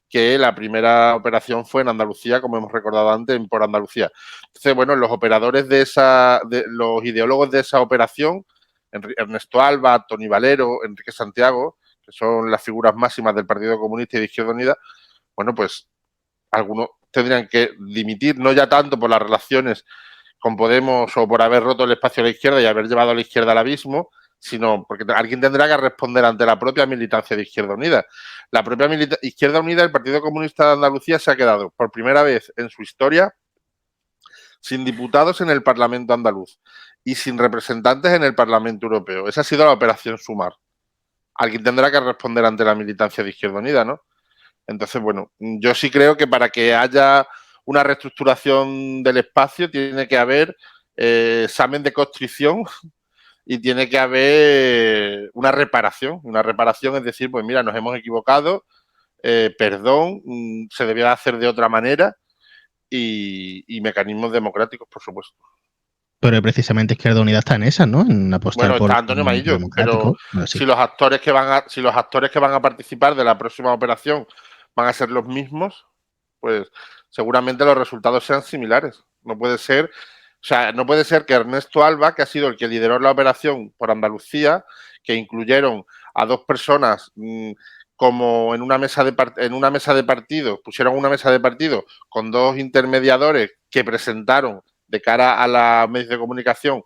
que la primera operación fue en Andalucía, como hemos recordado antes, en Por Andalucía. Entonces, bueno, los los ideólogos de esa operación, Ernesto Alba, Toni Valero, Enrique Santiago, que son las figuras máximas del Partido Comunista y de Izquierda Unida, bueno, pues algunos tendrían que dimitir, no ya tanto por las relaciones con Podemos o por haber roto el espacio a la izquierda y haber llevado a la izquierda al abismo, sino porque alguien tendrá que responder ante la propia militancia de Izquierda Unida. La propia Izquierda Unida, el Partido Comunista de Andalucía, se ha quedado por primera vez en su historia sin diputados en el Parlamento andaluz y sin representantes en el Parlamento Europeo. Esa ha sido la operación Sumar. Alguien tendrá que responder ante la militancia de Izquierda Unida, ¿no? Entonces, bueno, yo sí creo que para que haya una reestructuración del espacio tiene que haber examen de constricción y tiene que haber una reparación. Una reparación es decir, pues mira, nos hemos equivocado, perdón, se debía hacer de otra manera, y mecanismos democráticos, por supuesto. Pero precisamente Izquierda Unida está en esas, ¿no? En apostar bueno, por está Antonio Maillo, pero bueno, sí. si los actores que van a participar de la próxima operación van a ser los mismos, pues seguramente los resultados sean similares. No puede ser que Ernesto Alba, que ha sido el que lideró la operación Por Andalucía, que incluyeron a dos personas como en una mesa de partido, pusieron una mesa de partido con dos intermediadores que presentaron de cara a la medios de comunicación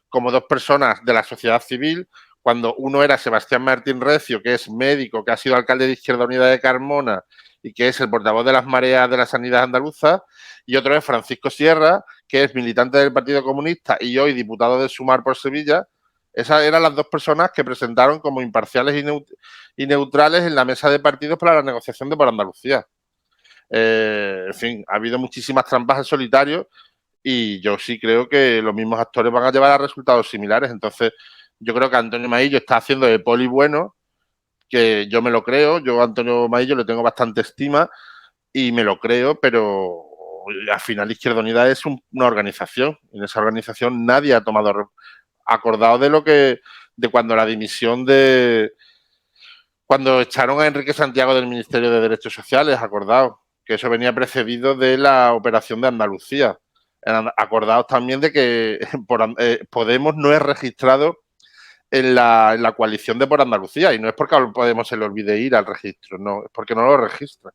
como dos personas de la sociedad civil, cuando uno era Sebastián Martín Recio, que es médico, que ha sido alcalde de Izquierda Unida de Carmona y que es el portavoz de las mareas de la sanidad andaluza, y otro es Francisco Sierra, que es militante del Partido Comunista y hoy diputado de Sumar por Sevilla, esas eran las dos personas que presentaron como imparciales y neutrales en la mesa de partidos para la negociación de Por Andalucía. En fin, ha habido muchísimas trampas en solitario y yo sí creo que los mismos actores van a llevar a resultados similares. Entonces, yo creo que Antonio Maillo está haciendo de poli bueno, que yo me lo creo. Yo a Antonio Maillo le tengo bastante estima y me lo creo, pero al final Izquierda Unida es una organización. En esa organización nadie ha tomado acordado de cuando la dimisión cuando echaron a Enrique Santiago del Ministerio de Derechos Sociales, acordado que eso venía precedido de la operación de Andalucía. Acordados también de que Podemos no es registrado en la coalición de Por Andalucía, y no es porque a Podemos se le olvide ir al registro, no, es porque no lo registra.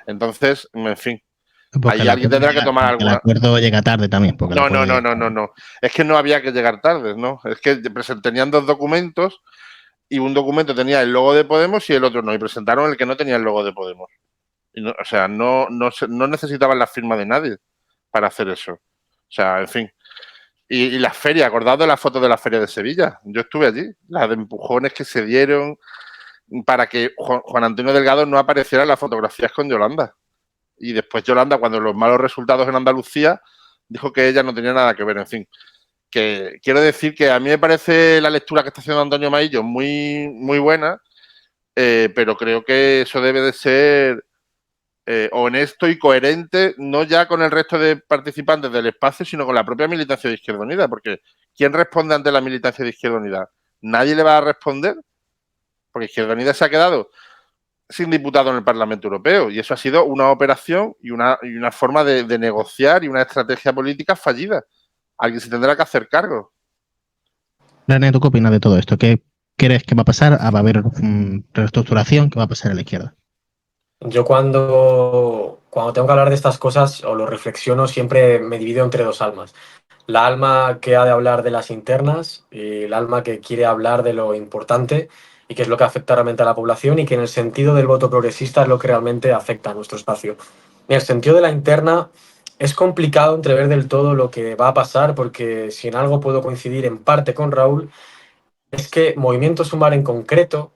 Entonces, en fin, ahí alguien tendrá que tomar alguna... El acuerdo llega tarde también. No. Es que no había que llegar tarde, ¿no? Es que tenían dos documentos y un documento tenía el logo de Podemos y el otro no, y presentaron el que no tenía el logo de Podemos. Y no, o sea, no necesitaban la firma de nadie para hacer eso. O sea, en fin. Y las ferias, acordados de las fotos de la feria de Sevilla. Yo estuve allí, las de empujones que se dieron para que Juan Antonio Delgado no apareciera en las fotografías con Yolanda. Y después Yolanda, cuando los malos resultados en Andalucía, dijo que ella no tenía nada que ver. En fin, que quiero decir que a mí me parece la lectura que está haciendo Antonio Maillo muy, muy buena, pero creo que eso debe de ser honesto y coherente, no ya con el resto de participantes del espacio, sino con la propia militancia de Izquierda Unida, porque ¿quién responde ante la militancia de Izquierda Unida? ¿Nadie le va a responder? Porque Izquierda Unida se ha quedado sin diputado en el Parlamento Europeo, y eso ha sido una operación y una forma de negociar y una estrategia política fallida. Alguien se tendrá que hacer cargo. René, ¿tú qué opinas de todo esto? ¿Qué crees que va a pasar? ¿Va a haber reestructuración? ¿Qué va a pasar en la izquierda? Yo cuando tengo que hablar de estas cosas o lo reflexiono, siempre me divido entre dos almas. La alma que ha de hablar de las internas y el alma que quiere hablar de lo importante y que es lo que afecta realmente a la población y que en el sentido del voto progresista es lo que realmente afecta a nuestro espacio. En el sentido de la interna es complicado entrever del todo lo que va a pasar, porque si en algo puedo coincidir en parte con Raúl, es que Movimiento Sumar en concreto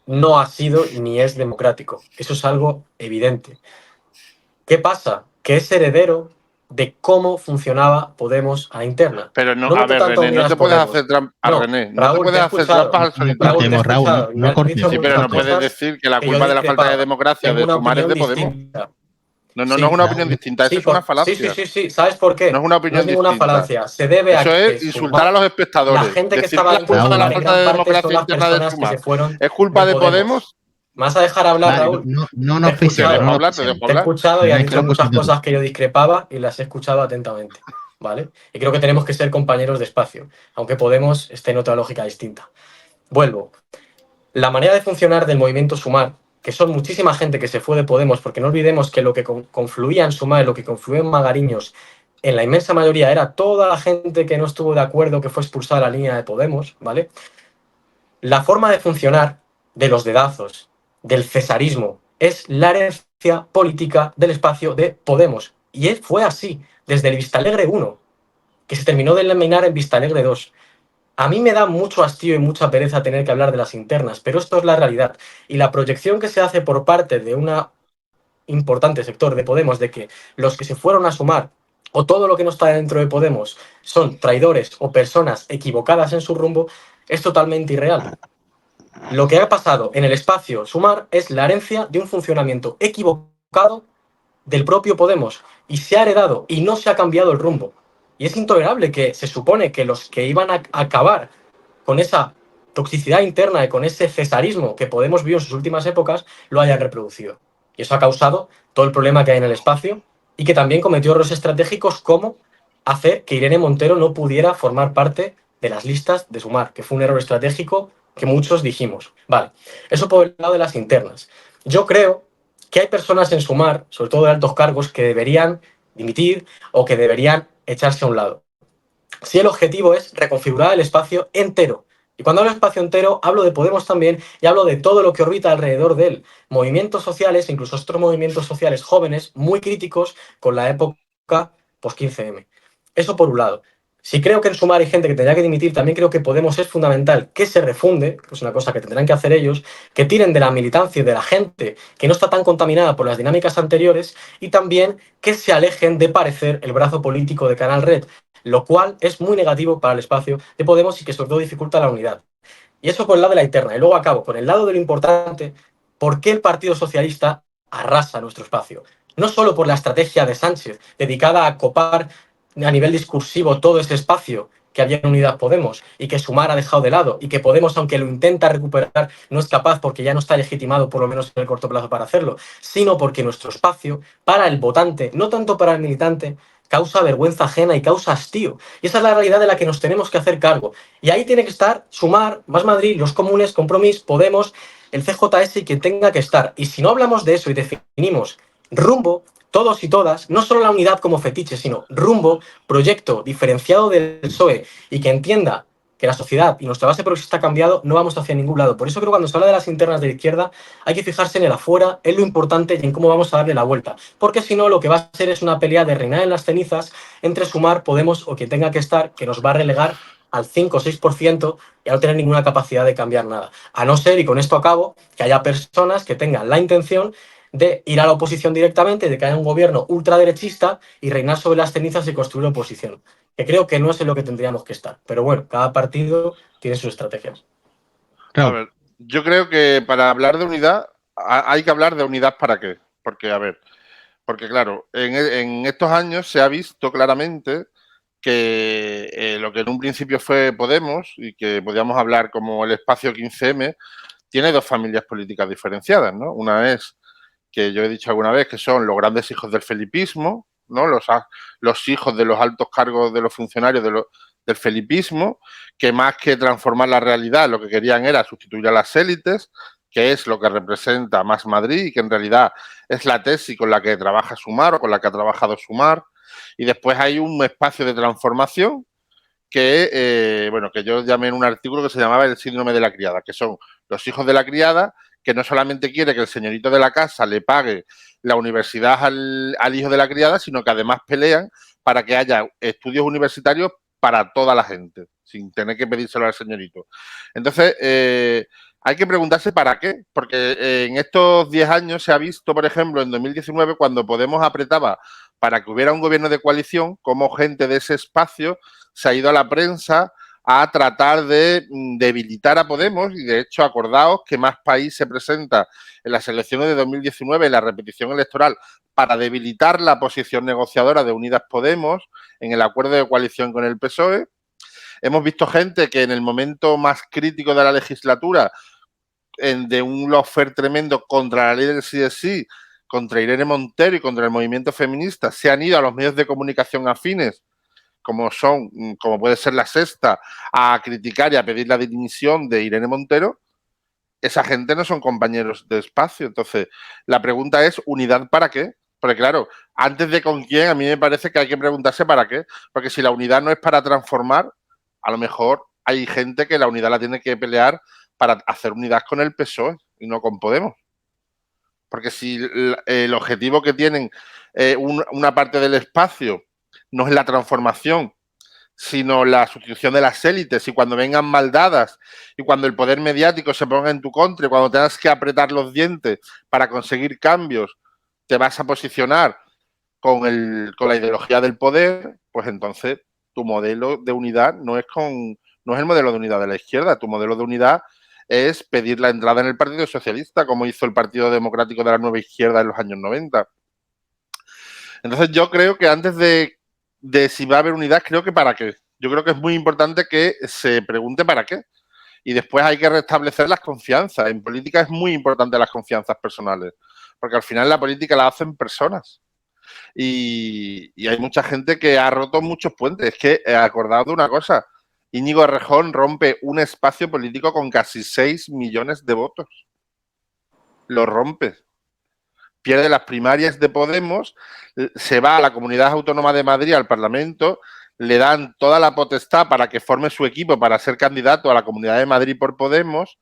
no ha sido ni es democrático. Eso es algo evidente. ¿Qué pasa? Que es heredero de cómo funcionaba Podemos a interna. Pero no a ver, René, no te puedes hacer trampas. René, no te puedes hacer trampas al solitario. Raúl, no cortes. Sí, pero no puedes decir que la culpa de la falta de democracia de Sumar es de Podemos. No es una opinión distinta, eso es una falacia. Sí. ¿Sabes por qué? No es una opinión distinta. No es ninguna falacia. Se debe eso es insultar a los espectadores. La gente que decir estaba la culpa de la falta de democracia interna de Sumar es culpa de Podemos. ¿Me vas a dejar hablar, Raúl? No te he escuchado y has dicho muchas cosas que yo discrepaba y las he escuchado atentamente, ¿vale? Y creo que tenemos que ser compañeros de espacio, aunque Podemos esté en otra lógica distinta. Vuelvo. La manera de funcionar del movimiento Sumar, que son muchísima gente que se fue de Podemos, porque no olvidemos que lo que confluía en Sumar y lo que confluía en Magariños, en la inmensa mayoría era toda la gente que no estuvo de acuerdo, que fue expulsada de la línea de Podemos, ¿vale? La forma de funcionar de los dedazos, del cesarismo, es la herencia política del espacio de Podemos. Y fue así, desde el Vistalegre 1, que se terminó de eliminar en Vistalegre 2. A mí me da mucho hastío y mucha pereza tener que hablar de las internas, pero esto es la realidad. Y la proyección que se hace por parte de un importante sector de Podemos de que los que se fueron a Sumar o todo lo que no está dentro de Podemos son traidores o personas equivocadas en su rumbo es totalmente irreal. Lo que ha pasado en el espacio Sumar es la herencia de un funcionamiento equivocado del propio Podemos y se ha heredado y no se ha cambiado el rumbo. Y es intolerable que se supone que los que iban a acabar con esa toxicidad interna y con ese cesarismo que Podemos vio en sus últimas épocas lo hayan reproducido. Y eso ha causado todo el problema que hay en el espacio y que también cometió errores estratégicos como hacer que Irene Montero no pudiera formar parte de las listas de Sumar, que fue un error estratégico que muchos dijimos. Vale, eso por el lado de las internas. Yo creo que hay personas en Sumar, sobre todo de altos cargos, que deberían dimitir o que deberían echarse a un lado. Si el objetivo es reconfigurar el espacio entero. Y cuando hablo de espacio entero, hablo de Podemos también y hablo de todo lo que orbita alrededor de él. Movimientos sociales, incluso otros movimientos sociales jóvenes, muy críticos con la época post-15M. Eso por un lado. Si creo que en Sumar hay gente que tendría que dimitir, también creo que Podemos es fundamental que se refunde, que es una cosa que tendrán que hacer ellos, que tiren de la militancia y de la gente que no está tan contaminada por las dinámicas anteriores, y también que se alejen de parecer el brazo político de Canal Red, lo cual es muy negativo para el espacio de Podemos y que sobre todo dificulta la unidad. Y eso por el lado de la interna. Y luego acabo con el lado de lo importante, ¿por qué el Partido Socialista arrasa nuestro espacio? No solo por la estrategia de Sánchez, dedicada a copar a nivel discursivo todo ese espacio que había en Unidas Podemos y que Sumar ha dejado de lado y que Podemos, aunque lo intenta recuperar, no es capaz porque ya no está legitimado, por lo menos en el corto plazo, para hacerlo, sino porque nuestro espacio, para el votante, no tanto para el militante, causa vergüenza ajena y causa hastío. Y esa es la realidad de la que nos tenemos que hacer cargo. Y ahí tiene que estar Sumar, Más Madrid, los comunes, Compromís, Podemos, el CJS y quien tenga que estar. Y si no hablamos de eso y definimos rumbo, todos y todas, no solo la unidad como fetiche, sino rumbo, proyecto diferenciado del PSOE y que entienda que la sociedad y nuestra base progresista ha cambiado, no vamos hacia ningún lado. Por eso creo que cuando se habla de las internas de la izquierda hay que fijarse en el afuera, en lo importante y en cómo vamos a darle la vuelta. Porque si no, lo que va a ser es una pelea de reinar en las cenizas entre Sumar, Podemos o quien tenga que estar, que nos va a relegar al 5 o 6% y a no tener ninguna capacidad de cambiar nada. A no ser, y con esto acabo, que haya personas que tengan la intención de ir a la oposición directamente, de que haya un gobierno ultraderechista y reinar sobre las cenizas y construir oposición. Que creo que no es en lo que tendríamos que estar. Pero bueno, cada partido tiene sus estrategias. A ver, yo creo que para hablar de unidad hay que hablar de unidad para qué. Porque, a ver, porque claro, en estos años se ha visto claramente que lo que en un principio fue Podemos y que podíamos hablar como el espacio 15M, tiene dos familias políticas diferenciadas, ¿no? Una es, que yo he dicho alguna vez, que son los grandes hijos del felipismo, ¿no? Los hijos de los altos cargos de los funcionarios del felipismo, que más que transformar la realidad, lo que querían era sustituir a las élites, que es lo que representa Más Madrid y que en realidad es la tesis con la que trabaja Sumar o con la que ha trabajado Sumar. Y después hay un espacio de transformación que, bueno, que yo llamé en un artículo que se llamaba el síndrome de la criada, que son los hijos de la criada que no solamente quiere que el señorito de la casa le pague la universidad al hijo de la criada, sino que además pelean para que haya estudios universitarios para toda la gente, sin tener que pedírselo al señorito. Entonces, hay que preguntarse para qué, porque en estos 10 años se ha visto, por ejemplo, en 2019, cuando Podemos apretaba para que hubiera un gobierno de coalición, como gente de ese espacio se ha ido a la prensa a tratar de debilitar a Podemos y, de hecho, acordaos que Más País se presenta en las elecciones de 2019, en la repetición electoral, para debilitar la posición negociadora de Unidas Podemos en el acuerdo de coalición con el PSOE. Hemos visto gente que en el momento más crítico de la legislatura, de un lawfare tremendo contra la ley del sí es sí, contra Irene Montero y contra el movimiento feminista, se han ido a los medios de comunicación afines, como puede ser La Sexta, a criticar y a pedir la dimisión de Irene Montero. Esa gente no son compañeros de espacio. Entonces, la pregunta es, ¿unidad para qué? Porque claro, antes de con quién, a mí me parece que hay que preguntarse para qué. Porque si la unidad no es para transformar, a lo mejor hay gente que la unidad la tiene que pelear para hacer unidad con el PSOE y no con Podemos. Porque si el objetivo que tienen una parte del espacio no es la transformación, sino la sustitución de las élites, y cuando vengan maldadas y cuando el poder mediático se ponga en tu contra y cuando tengas que apretar los dientes para conseguir cambios, te vas a posicionar con la ideología del poder, pues entonces tu modelo de unidad no es el modelo de unidad de la izquierda. Tu modelo de unidad es pedir la entrada en el Partido Socialista, como hizo el Partido Democrático de la Nueva Izquierda en los años 90. Entonces yo creo que antes de si va a haber unidad, creo que para qué. Yo creo que es muy importante que se pregunte para qué. Y después hay que restablecer las confianzas. En política es muy importante las confianzas personales, porque al final la política la hacen personas. Y hay mucha gente que ha roto muchos puentes. Es que, acordado de una cosa, Íñigo Errejón rompe un espacio político con casi 6 millones de votos. Lo rompe. Pierde las primarias de Podemos, se va a la Comunidad Autónoma de Madrid, al Parlamento, le dan toda la potestad para que forme su equipo para ser candidato a la Comunidad de Madrid por Podemos,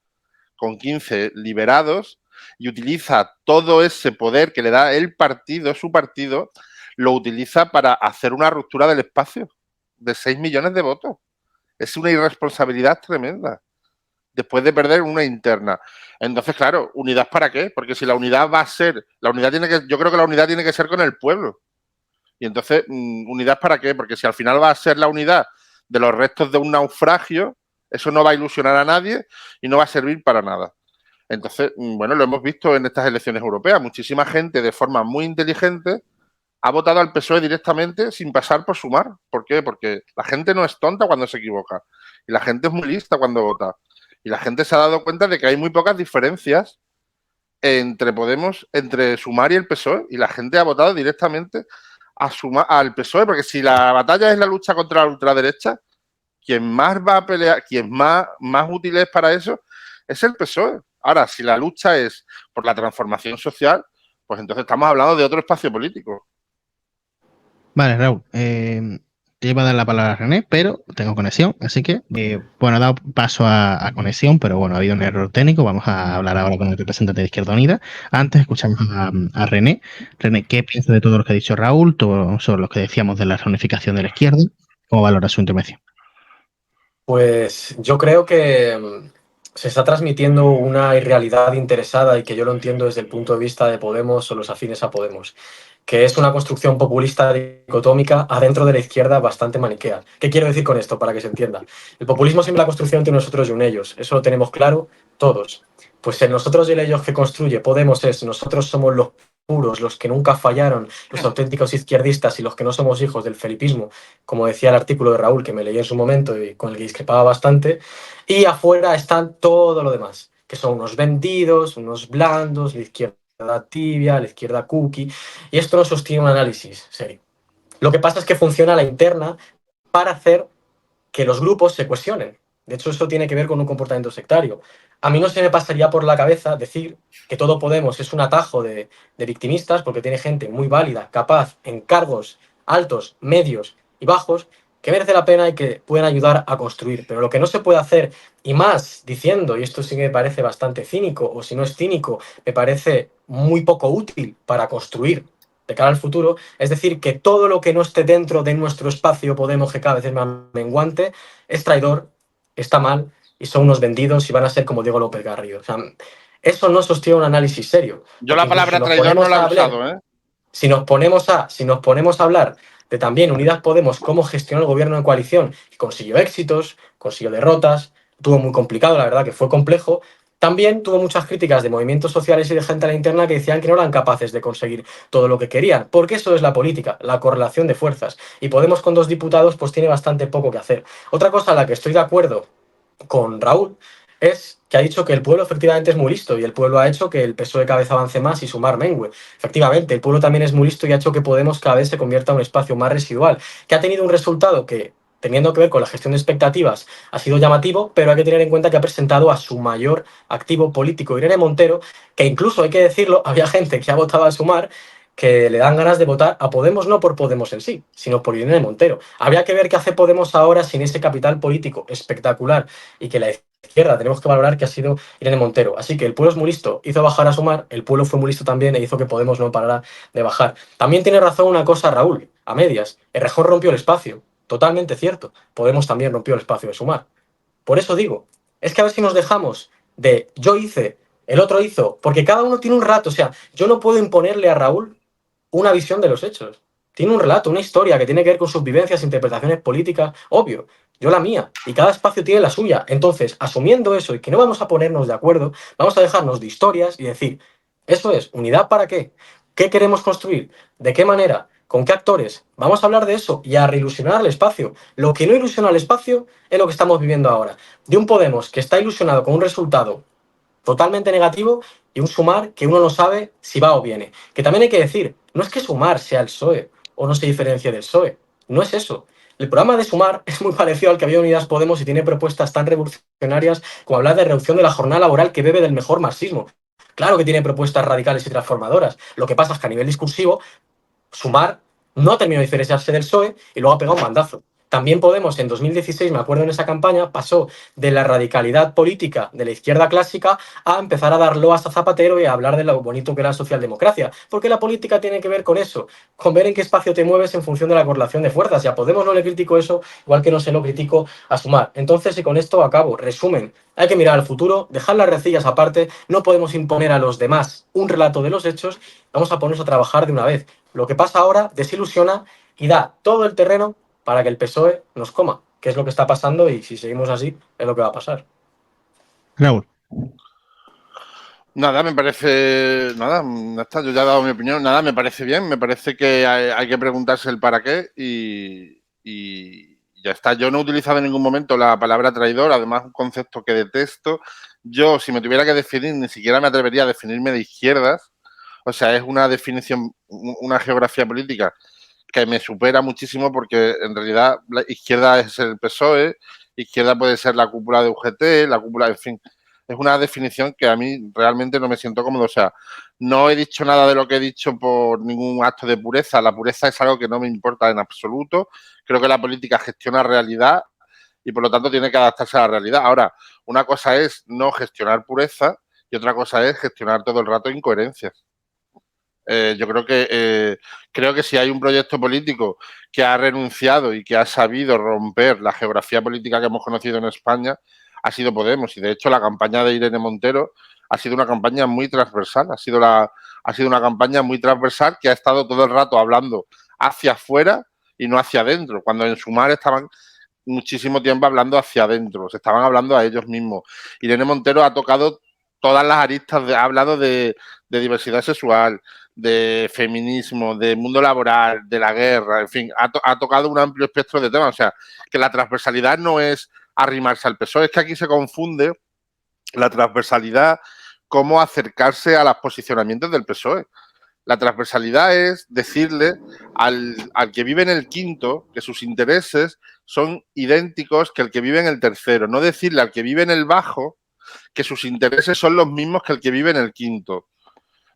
con 15 liberados, y utiliza todo ese poder que le da el partido, su partido, lo utiliza para hacer una ruptura del espacio de 6 millones de votos. Es una irresponsabilidad tremenda, después de perder una interna. Entonces, claro, ¿unidad para qué? Porque si la unidad va a ser, yo creo que la unidad tiene que ser con el pueblo. Y entonces, ¿unidad para qué? Porque si al final va a ser la unidad de los restos de un naufragio, eso no va a ilusionar a nadie y no va a servir para nada. Entonces, bueno, lo hemos visto en estas elecciones europeas. Muchísima gente de forma muy inteligente ha votado al PSOE directamente sin pasar por Sumar. ¿Por qué? Porque la gente no es tonta cuando se equivoca. Y la gente es muy lista cuando vota. Y la gente se ha dado cuenta de que hay muy pocas diferencias entre Podemos, entre Sumar y el PSOE. Y la gente ha votado directamente al PSOE. Porque si la batalla es la lucha contra la ultraderecha, quien más va a pelear, quien más útil es para eso, es el PSOE. Ahora, si la lucha es por la transformación social, pues entonces estamos hablando de otro espacio político. Vale, Raúl, te iba a dar la palabra a René, pero tengo conexión, así que, bueno, he dado paso a conexión, pero bueno, ha habido un error técnico. Vamos a hablar ahora con el representante de Izquierda Unida. Antes escuchamos a René. René, ¿qué piensa de todo lo que ha dicho Raúl, todo sobre lo que decíamos de la reunificación de la izquierda? ¿Cómo valora su intervención? Pues yo creo que se está transmitiendo una irrealidad interesada y que yo lo entiendo desde el punto de vista de Podemos o los afines a Podemos, que es una construcción populista dicotómica adentro de la izquierda bastante maniquea. ¿Qué quiero decir con esto? Para que se entienda. El populismo siempre es la construcción entre nosotros y un ellos. Eso lo tenemos claro todos. Pues el nosotros y el ellos que construye Podemos es nosotros somos los puros, los que nunca fallaron, los auténticos izquierdistas y los que no somos hijos del felipismo, como decía el artículo de Raúl que me leí en su momento y con el que discrepaba bastante, y afuera están todo lo demás, que son unos vendidos, unos blandos, la izquierda tibia, la izquierda cookie, y esto no sostiene un análisis serio. Lo que pasa es que funciona a la interna para hacer que los grupos se cuestionen. De hecho, eso tiene que ver con un comportamiento sectario. A mí no se me pasaría por la cabeza decir que todo Podemos es un atajo de victimistas, porque tiene gente muy válida, capaz, en cargos altos, medios y bajos, que merece la pena y que pueden ayudar a construir. Pero lo que no se puede hacer, y más diciendo, y esto sí que me parece bastante cínico, o si no es cínico, me parece muy poco útil para construir de cara al futuro, es decir, que todo lo que no esté dentro de nuestro espacio Podemos, que cada vez es más menguante, es traidor, está mal y son unos vendidos y van a ser como Diego López Garrido. O sea, eso no sostiene un análisis serio. Yo la palabra traidor no la he usado, ¿eh? Si nos ponemos a hablar de también Unidas Podemos, cómo gestionó el gobierno de coalición, que consiguió éxitos, consiguió derrotas, tuvo muy complicado, la verdad que fue complejo, también tuvo muchas críticas de movimientos sociales y de gente a la interna que decían que no eran capaces de conseguir todo lo que querían, porque eso es la política, la correlación de fuerzas. Y Podemos con 2 diputados pues tiene bastante poco que hacer. Otra cosa en la que estoy de acuerdo con Raúl es que ha dicho que el pueblo efectivamente es muy listo y el pueblo ha hecho que el PSOE cada vez avance más y Sumar mengue. Efectivamente, el pueblo también es muy listo y ha hecho que Podemos cada vez se convierta en un espacio más residual, que ha tenido un resultado que, teniendo que ver con la gestión de expectativas, ha sido llamativo, pero hay que tener en cuenta que ha presentado a su mayor activo político, Irene Montero, que incluso, hay que decirlo, había gente que ha votado a Sumar que le dan ganas de votar a Podemos no por Podemos en sí, sino por Irene Montero. Habría que ver qué hace Podemos ahora sin ese capital político espectacular y que la izquierda tenemos que valorar que ha sido Irene Montero. Así que el pueblo es muy listo, hizo bajar a Sumar, el pueblo fue muy listo también e hizo que Podemos no parara de bajar. También tiene razón una cosa Raúl, a medias, Errejón rompió el espacio, totalmente cierto, Podemos también rompió el espacio de Sumar. Por eso digo, es que a ver si nos dejamos de yo hice, el otro hizo, porque cada uno tiene un relato, o sea, yo no puedo imponerle a Raúl una visión de los hechos. Tiene un relato, una historia que tiene que ver con sus vivencias, interpretaciones políticas, obvio. Yo la mía, y cada espacio tiene la suya. Entonces, asumiendo eso y que no vamos a ponernos de acuerdo, vamos a dejarnos de historias y decir, eso es, ¿unidad para qué? ¿Qué queremos construir? ¿De qué manera? ¿Con qué actores? Vamos a hablar de eso y a reilusionar el espacio. Lo que no ilusiona el espacio es lo que estamos viviendo ahora. De un Podemos que está ilusionado con un resultado totalmente negativo y un Sumar que uno no sabe si va o viene. Que también hay que decir, no es que Sumar sea el PSOE o no se diferencie del PSOE, no es eso. El programa de Sumar es muy parecido al que había en Unidas Podemos y tiene propuestas tan revolucionarias como hablar de reducción de la jornada laboral que bebe del mejor marxismo. Claro que tiene propuestas radicales y transformadoras. Lo que pasa es que a nivel discursivo, Sumar no ha terminado de diferenciarse del PSOE y luego ha pegado un mandazo. También Podemos en 2016, me acuerdo en esa campaña, pasó de la radicalidad política de la izquierda clásica a empezar a dar loas a Zapatero y a hablar de lo bonito que era la socialdemocracia. Porque la política tiene que ver con eso, con ver en qué espacio te mueves en función de la correlación de fuerzas. Y a Podemos no le critico eso, igual que no se lo critico a Sumar. Entonces, y con esto acabo, resumen, hay que mirar al futuro, dejar las rencillas aparte, no podemos imponer a los demás un relato de los hechos, vamos a ponernos a trabajar de una vez. Lo que pasa ahora desilusiona y da todo el terreno para que el PSOE nos coma, que es lo que está pasando y si seguimos así es lo que va a pasar. Raúl. Nada, me parece. Nada, ya está, yo ya he dado mi opinión. Nada, me parece bien. Me parece que hay que preguntarse el para qué y ya está. Yo no he utilizado en ningún momento la palabra traidor, además, un concepto que detesto. Yo, si me tuviera que definir, ni siquiera me atrevería a definirme de izquierdas. O sea, es una definición, una geografía política que me supera muchísimo porque en realidad la izquierda es el PSOE, izquierda puede ser la cúpula de UGT, la cúpula, en fin, es una definición que a mí realmente no me siento cómodo. O sea, no he dicho nada de lo que he dicho por ningún acto de pureza. La pureza es algo que no me importa en absoluto. Creo que la política gestiona realidad y por lo tanto tiene que adaptarse a la realidad. Ahora, una cosa es no gestionar pureza y otra cosa es gestionar todo el rato incoherencias. Yo creo que si hay un proyecto político que ha renunciado y que ha sabido romper la geografía política que hemos conocido en España, ha sido Podemos. Y de hecho la campaña de Irene Montero ha sido una campaña muy transversal, ha sido una campaña muy transversal que ha estado todo el rato hablando hacia afuera y no hacia adentro, cuando en Sumar estaban muchísimo tiempo hablando hacia adentro, se estaban hablando a ellos mismos. Irene Montero ha tocado todas las aristas, ha hablado de diversidad sexual, de feminismo, de mundo laboral, de la guerra, en fin, ha tocado un amplio espectro de temas. O sea, que la transversalidad no es arrimarse al PSOE, es que aquí se confunde la transversalidad como acercarse a los posicionamientos del PSOE. La transversalidad es decirle al que vive en el quinto que sus intereses son idénticos que el que vive en el tercero, no decirle al que vive en el bajo que sus intereses son los mismos que el que vive en el quinto.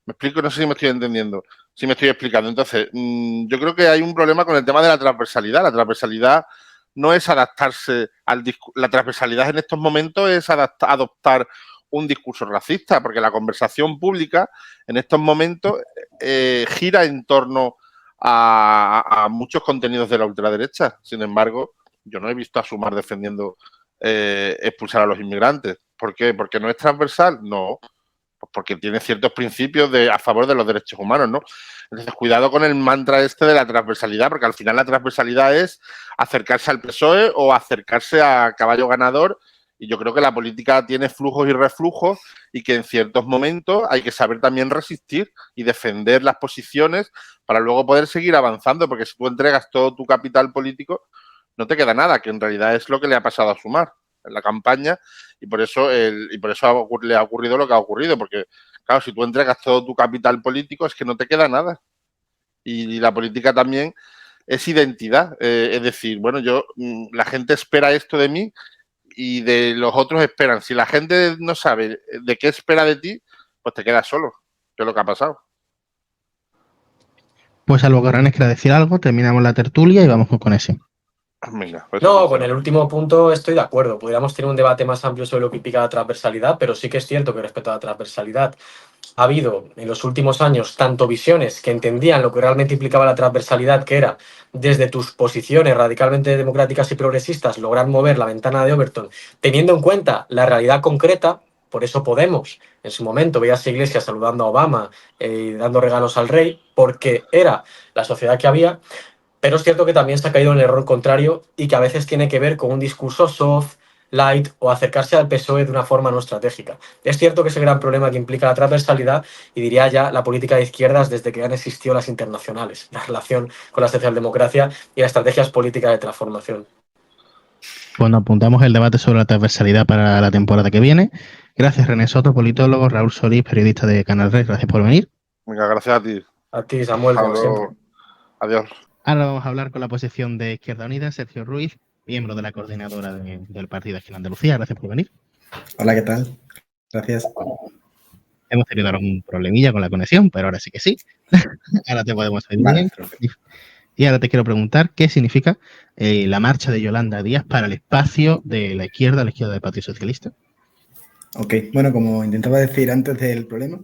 ¿Me explico? No sé si me estoy entendiendo, si me estoy explicando. Entonces, yo creo que hay un problema con el tema de la transversalidad. La transversalidad no es adaptarse al discurso. La transversalidad en estos momentos es adoptar un discurso racista, porque la conversación pública en estos momentos gira en torno a muchos contenidos de la ultraderecha. Sin embargo, yo no he visto a Sumar defendiendo expulsar a los inmigrantes. ¿Por qué? ¿Porque no es transversal? No. Porque tiene ciertos principios a favor de los derechos humanos, ¿no? Entonces, cuidado con el mantra este de la transversalidad, porque al final la transversalidad es acercarse al PSOE o acercarse a caballo ganador, y yo creo que la política tiene flujos y reflujos y que en ciertos momentos hay que saber también resistir y defender las posiciones para luego poder seguir avanzando, porque si tú entregas todo tu capital político, no te queda nada, que en realidad es lo que le ha pasado a Sumar en la campaña y por eso le ha ocurrido lo que ha ocurrido, porque claro, si tú entregas todo tu capital político es que no te queda nada. Y la política también es identidad, es decir, bueno, la gente espera esto de mí y de los otros esperan. Si la gente no sabe de qué espera de ti, pues te quedas solo, que es lo que ha pasado. Pues Albo Corranes quiere decir algo, terminamos la tertulia y vamos con ese. Venga, pues no, con el último punto estoy de acuerdo. Podríamos tener un debate más amplio sobre lo que implica la transversalidad, pero sí que es cierto que respecto a la transversalidad ha habido en los últimos años tanto visiones que entendían lo que realmente implicaba la transversalidad, que era desde tus posiciones radicalmente democráticas y progresistas lograr mover la ventana de Overton, teniendo en cuenta la realidad concreta. Por eso Podemos, en su momento, veías a Iglesias saludando a Obama y dando regalos al rey, porque era la sociedad que había. Pero es cierto que también se ha caído en el error contrario y que a veces tiene que ver con un discurso soft, light o acercarse al PSOE de una forma no estratégica. Es cierto que es el gran problema que implica la transversalidad y diría ya la política de izquierdas desde que han existido las internacionales, la relación con la socialdemocracia y las estrategias políticas de transformación. Bueno, apuntamos el debate sobre la transversalidad para la temporada que viene. Gracias, René Soto, politólogo, Raúl Solís, periodista de Canal Red. Gracias por venir. Venga, gracias a ti. A ti, Samuel, como siempre. Adiós. Ahora vamos a hablar con la posición de Izquierda Unida, Sergio Ruiz, miembro de la coordinadora del partido aquí en Andalucía. Gracias por venir. Hola, ¿qué tal? Gracias. Hemos tenido algún problemilla con la conexión, pero ahora sí que sí. Ahora te podemos oír bien. Y ahora te quiero preguntar qué significa la marcha de Yolanda Díaz para el espacio de la izquierda del Partido Socialista. Ok, bueno, como intentaba decir antes del problema,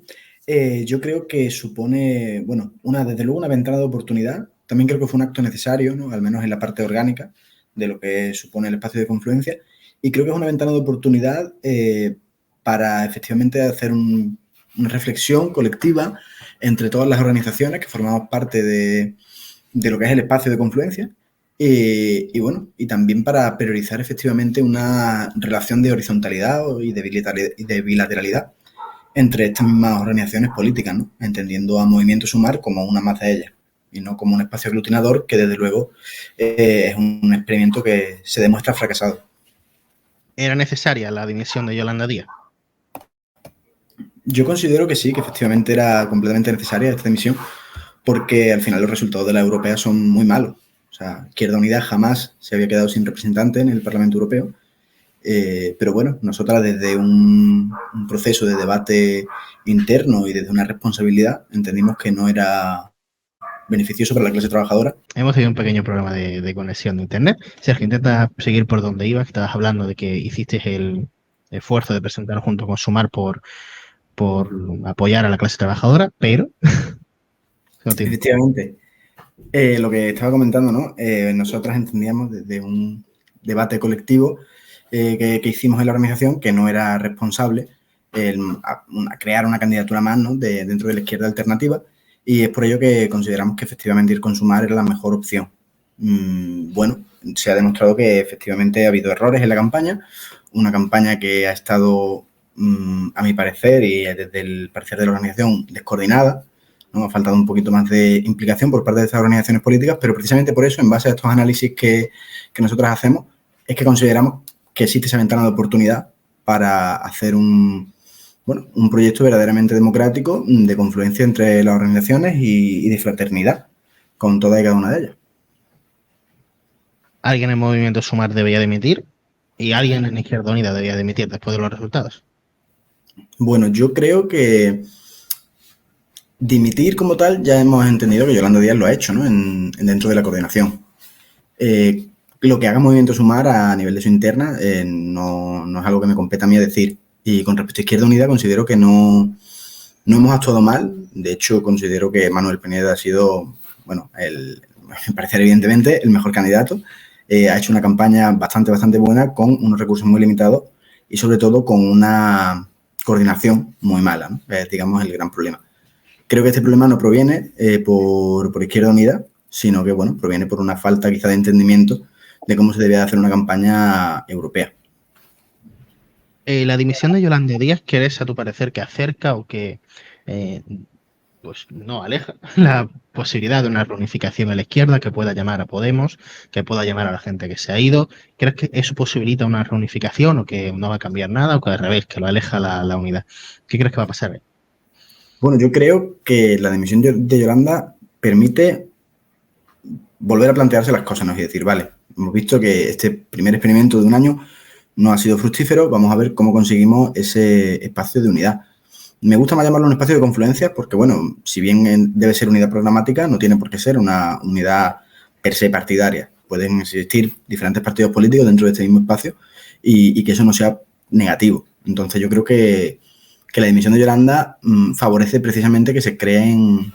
yo creo que supone, bueno, desde luego una ventana de oportunidad. También creo que fue un acto necesario, ¿no? Al menos en la parte orgánica de lo que supone el espacio de confluencia. Y creo que es una ventana de oportunidad para efectivamente hacer una reflexión colectiva entre todas las organizaciones que formamos parte de lo que es el espacio de confluencia. Y bueno, y también para priorizar efectivamente una relación de horizontalidad y de bilateralidad entre estas mismas organizaciones políticas, ¿no? Entendiendo a Movimiento Sumar como una más de ellas y no como un espacio aglutinador que desde luego es un experimento que se demuestra fracasado. ¿Era necesaria la dimisión de Yolanda Díaz? Yo considero que sí, que efectivamente era completamente necesaria esta dimisión, porque al final los resultados de la europea son muy malos. O sea, Izquierda Unida jamás se había quedado sin representante en el Parlamento Europeo. Pero bueno, nosotras desde un proceso de debate interno y desde una responsabilidad entendimos que no era beneficioso para la clase trabajadora. Hemos tenido un pequeño problema de conexión de internet. Sergio, intenta seguir por donde ibas, que estabas hablando de que hiciste el esfuerzo de presentar junto con Sumar por apoyar a la clase trabajadora, pero... Efectivamente. Lo que estaba comentando, ¿no? Nosotras entendíamos desde un debate colectivo que hicimos en la organización que no era responsable crear una candidatura más, ¿no? Dentro de la izquierda alternativa, y es por ello que consideramos que efectivamente ir con Sumar era la mejor opción. Bueno, se ha demostrado que efectivamente ha habido errores en la campaña, una campaña que ha estado, a mi parecer y desde el parecer de la organización, descoordinada, ¿no? Ha faltado un poquito más de implicación por parte de estas organizaciones políticas, pero precisamente por eso, en base a estos análisis que nosotros hacemos, es que consideramos que existe esa ventana de oportunidad para hacer un proyecto verdaderamente democrático de confluencia entre las organizaciones y de fraternidad con todas y cada una de ellas. Alguien en Movimiento Sumar debía dimitir y alguien en Izquierda Unida debía dimitir después de los resultados. Bueno, yo creo que dimitir como tal, ya hemos entendido que Yolanda Díaz lo ha hecho, ¿no? Dentro de la coordinación. Lo que haga Movimiento Sumar a nivel de su interna no es algo que me compete a mí decir. Y con respecto a Izquierda Unida, considero que no hemos actuado mal. De hecho, considero que Manuel Pineda ha sido, bueno, me parece evidentemente el mejor candidato. Ha hecho una campaña bastante buena con unos recursos muy limitados y sobre todo con una coordinación muy mala, ¿no? Digamos, el gran problema. Creo que este problema no proviene por Izquierda Unida, sino que, bueno, proviene por una falta quizá de entendimiento de cómo se debía hacer una campaña europea. La dimisión de Yolanda Díaz, ¿crees a tu parecer que acerca o que pues no aleja la posibilidad de una reunificación en la izquierda, que pueda llamar a Podemos, que pueda llamar a la gente que se ha ido? ¿Crees que eso posibilita una reunificación o que no va a cambiar nada o que al revés, que lo aleja la unidad? ¿Qué crees que va a pasar? Bueno, yo creo que la dimisión de Yolanda permite volver a plantearse las cosas, ¿no? Y decir, vale, hemos visto que este primer experimento de un año no ha sido fructífero, vamos a ver cómo conseguimos ese espacio de unidad. Me gusta más llamarlo un espacio de confluencia porque, bueno, si bien debe ser unidad programática, no tiene por qué ser una unidad per se partidaria. Pueden existir diferentes partidos políticos dentro de este mismo espacio y que eso no sea negativo. Entonces, yo creo que la dimisión de Yolanda favorece precisamente que se creen,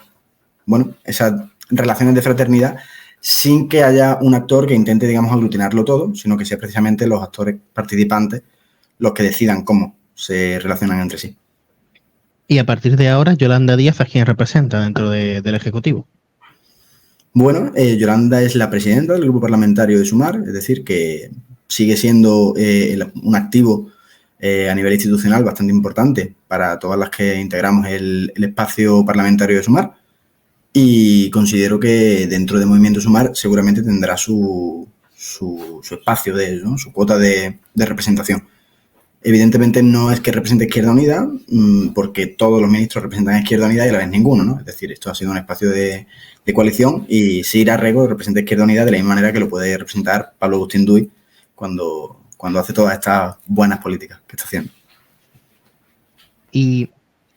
bueno, esas relaciones de fraternidad sin que haya un actor que intente, digamos, aglutinarlo todo, sino que sea precisamente los actores participantes los que decidan cómo se relacionan entre sí. Y a partir de ahora, Yolanda Díaz, ¿a quién representa dentro del Ejecutivo? Bueno, Yolanda es la presidenta del grupo parlamentario de Sumar, es decir, que sigue siendo un activo a nivel institucional bastante importante para todas las que integramos el espacio parlamentario de Sumar. Y considero que dentro de Movimiento Sumar seguramente tendrá su espacio, ¿no? Su cuota de representación. Evidentemente no es que represente Izquierda Unida, porque todos los ministros representan a Izquierda Unida y a la vez ninguno, ¿no? Es decir, esto ha sido un espacio de coalición y Sira Rego representa a Izquierda Unida de la misma manera que lo puede representar Pablo Agustín Duy cuando hace todas estas buenas políticas que está haciendo. Y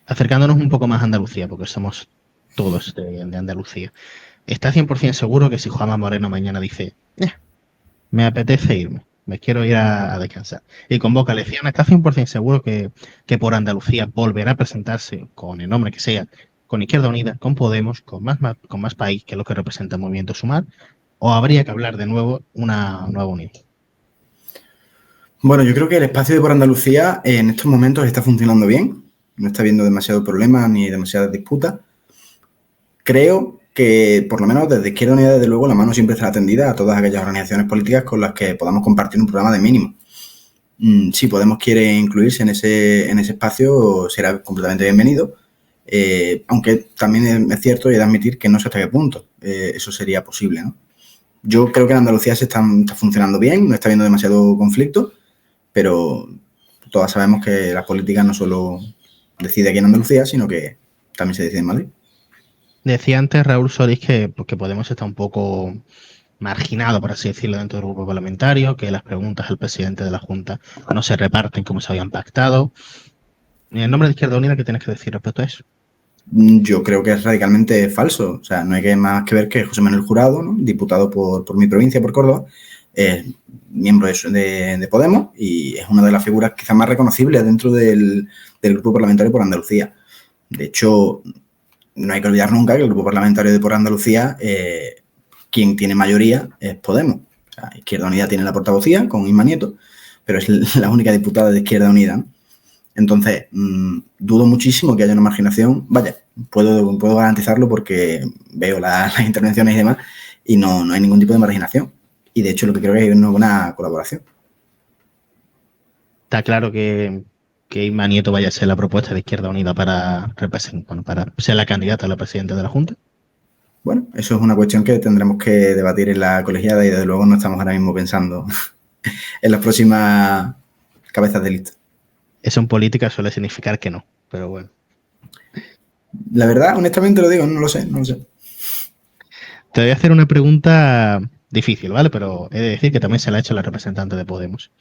acercándonos un poco más a Andalucía, porque somos todos de Andalucía. está 100% seguro que si Juanma Moreno mañana dice, me apetece irme, me quiero ir a descansar, y convoca elecciones, está 100% seguro que por Andalucía volverá a presentarse con el nombre que sea, con Izquierda Unida, con Podemos, con más país, que es lo que representa el Movimiento Sumar, o habría que hablar de nuevo una nueva unión? Bueno, yo creo que el espacio de Por Andalucía en estos momentos está funcionando bien, no está habiendo demasiados problemas ni demasiadas disputas. Creo que, por lo menos desde Izquierda Unida, desde luego, la mano siempre estará tendida a todas aquellas organizaciones políticas con las que podamos compartir un programa de mínimo. Si Podemos quiere incluirse en ese espacio, será completamente bienvenido, aunque también es cierto y he de admitir que no sé hasta qué punto eso sería posible, ¿no? Yo creo que en Andalucía se está funcionando bien, no está habiendo demasiado conflicto, pero todas sabemos que las políticas no solo decide aquí en Andalucía, sino que también se decide en Madrid. Decía antes Raúl Solís que Podemos está un poco marginado, por así decirlo, dentro del grupo parlamentario, que las preguntas al presidente de la Junta no se reparten como se habían pactado. En nombre de Izquierda Unida, ¿qué tienes que decir respecto a eso? Yo creo que es radicalmente falso. O sea, no hay más que ver que José Manuel Jurado, ¿no?, diputado por mi provincia, por Córdoba, es miembro de Podemos y es una de las figuras quizás más reconocibles dentro del grupo parlamentario por Andalucía. De hecho, no hay que olvidar nunca que el grupo parlamentario de Por Andalucía, quien tiene mayoría es Podemos. O sea, Izquierda Unida tiene la portavocía con Isma Nieto, pero es la única diputada de Izquierda Unida, ¿no? Entonces, dudo muchísimo que haya una marginación. Vaya, puedo garantizarlo porque veo las intervenciones y demás y no hay ningún tipo de marginación. Y de hecho lo que creo que hay una buena colaboración. Está claro que Isma Nieto vaya a ser la propuesta de Izquierda Unida para ser la candidata a la presidenta de la Junta. Bueno, eso es una cuestión que tendremos que debatir en la colegiada y desde luego no estamos ahora mismo pensando en las próximas cabezas de lista. Eso en política suele significar que no, pero bueno. La verdad, honestamente lo digo, no lo sé. Te voy a hacer una pregunta difícil, ¿vale? Pero he de decir que también se la ha hecho la representante de Podemos.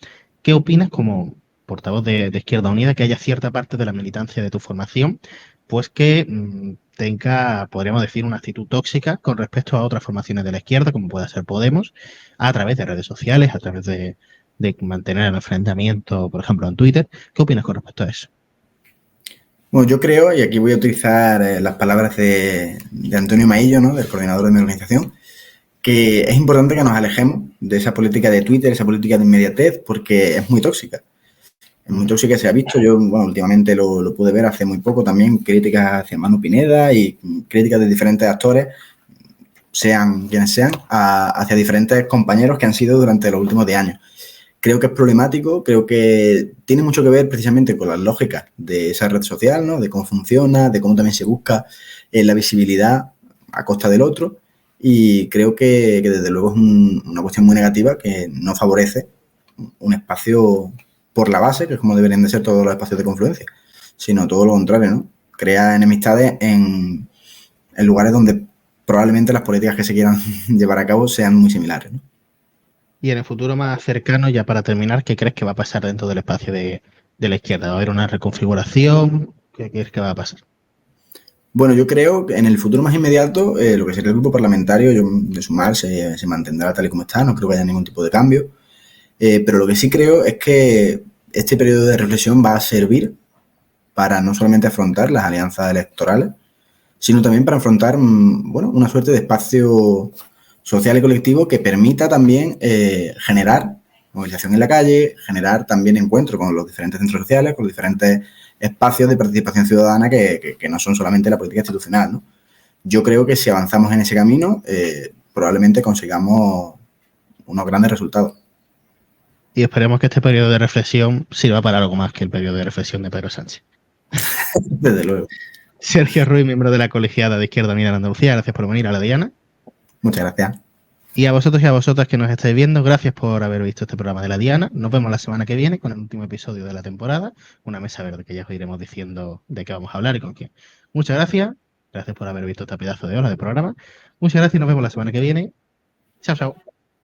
¿Qué opinas como portavoz de Izquierda Unida que haya cierta parte de la militancia de tu formación pues que tenga, podríamos decir, una actitud tóxica con respecto a otras formaciones de la izquierda, como puede ser Podemos, a través de redes sociales, a través de mantener el enfrentamiento, por ejemplo, en Twitter? ¿Qué opinas con respecto a eso? Bueno, yo creo, y aquí voy a utilizar las palabras de Antonio Maillo, ¿no?, del coordinador de mi organización, que es importante que nos alejemos de esa política de Twitter, esa política de inmediatez, porque es muy tóxica. Es muy tóxica, se ha visto. Yo, bueno, últimamente lo pude ver hace muy poco también, críticas hacia Manu Pineda y críticas de diferentes actores, sean quienes sean, hacia diferentes compañeros que han sido durante los últimos 10 años. Creo que es problemático, creo que tiene mucho que ver precisamente con las lógicas de esa red social, ¿no?, de cómo funciona, de cómo también se busca la visibilidad a costa del otro, y creo que desde luego es una cuestión muy negativa que no favorece un espacio por la base, que es como deberían de ser todos los espacios de confluencia, sino todo lo contrario, ¿no? Crea enemistades en lugares donde probablemente las políticas que se quieran llevar a cabo sean muy similares, ¿no? Y en el futuro más cercano, ya para terminar, ¿qué crees que va a pasar dentro del espacio de la izquierda? ¿Va a haber una reconfiguración? ¿Qué crees que va a pasar? Bueno, yo creo que en el futuro más inmediato, lo que sería el grupo parlamentario de Sumar se mantendrá tal y como está, no creo que haya ningún tipo de cambio. Pero lo que sí creo es que este periodo de reflexión va a servir para no solamente afrontar las alianzas electorales, sino también para afrontar, bueno, una suerte de espacio social y colectivo que permita también generar movilización en la calle, generar también encuentro con los diferentes centros sociales, con los diferentes espacios de participación ciudadana que no son solamente la política institucional, ¿no? Yo creo que si avanzamos en ese camino, probablemente consigamos unos grandes resultados. Y esperemos que este periodo de reflexión sirva para algo más que el periodo de reflexión de Pedro Sánchez. Desde luego. Sergio Ruiz, miembro de la colegiada de Izquierda Unida en Andalucía, gracias por venir a la Diana. Muchas gracias. Y a vosotros y a vosotras que nos estáis viendo, gracias por haber visto este programa de la Diana. Nos vemos la semana que viene con el último episodio de la temporada, una mesa verde que ya os iremos diciendo de qué vamos a hablar y con quién. Muchas gracias. Gracias por haber visto este pedazo de hora de programa. Muchas gracias y nos vemos la semana que viene. Chao, chao.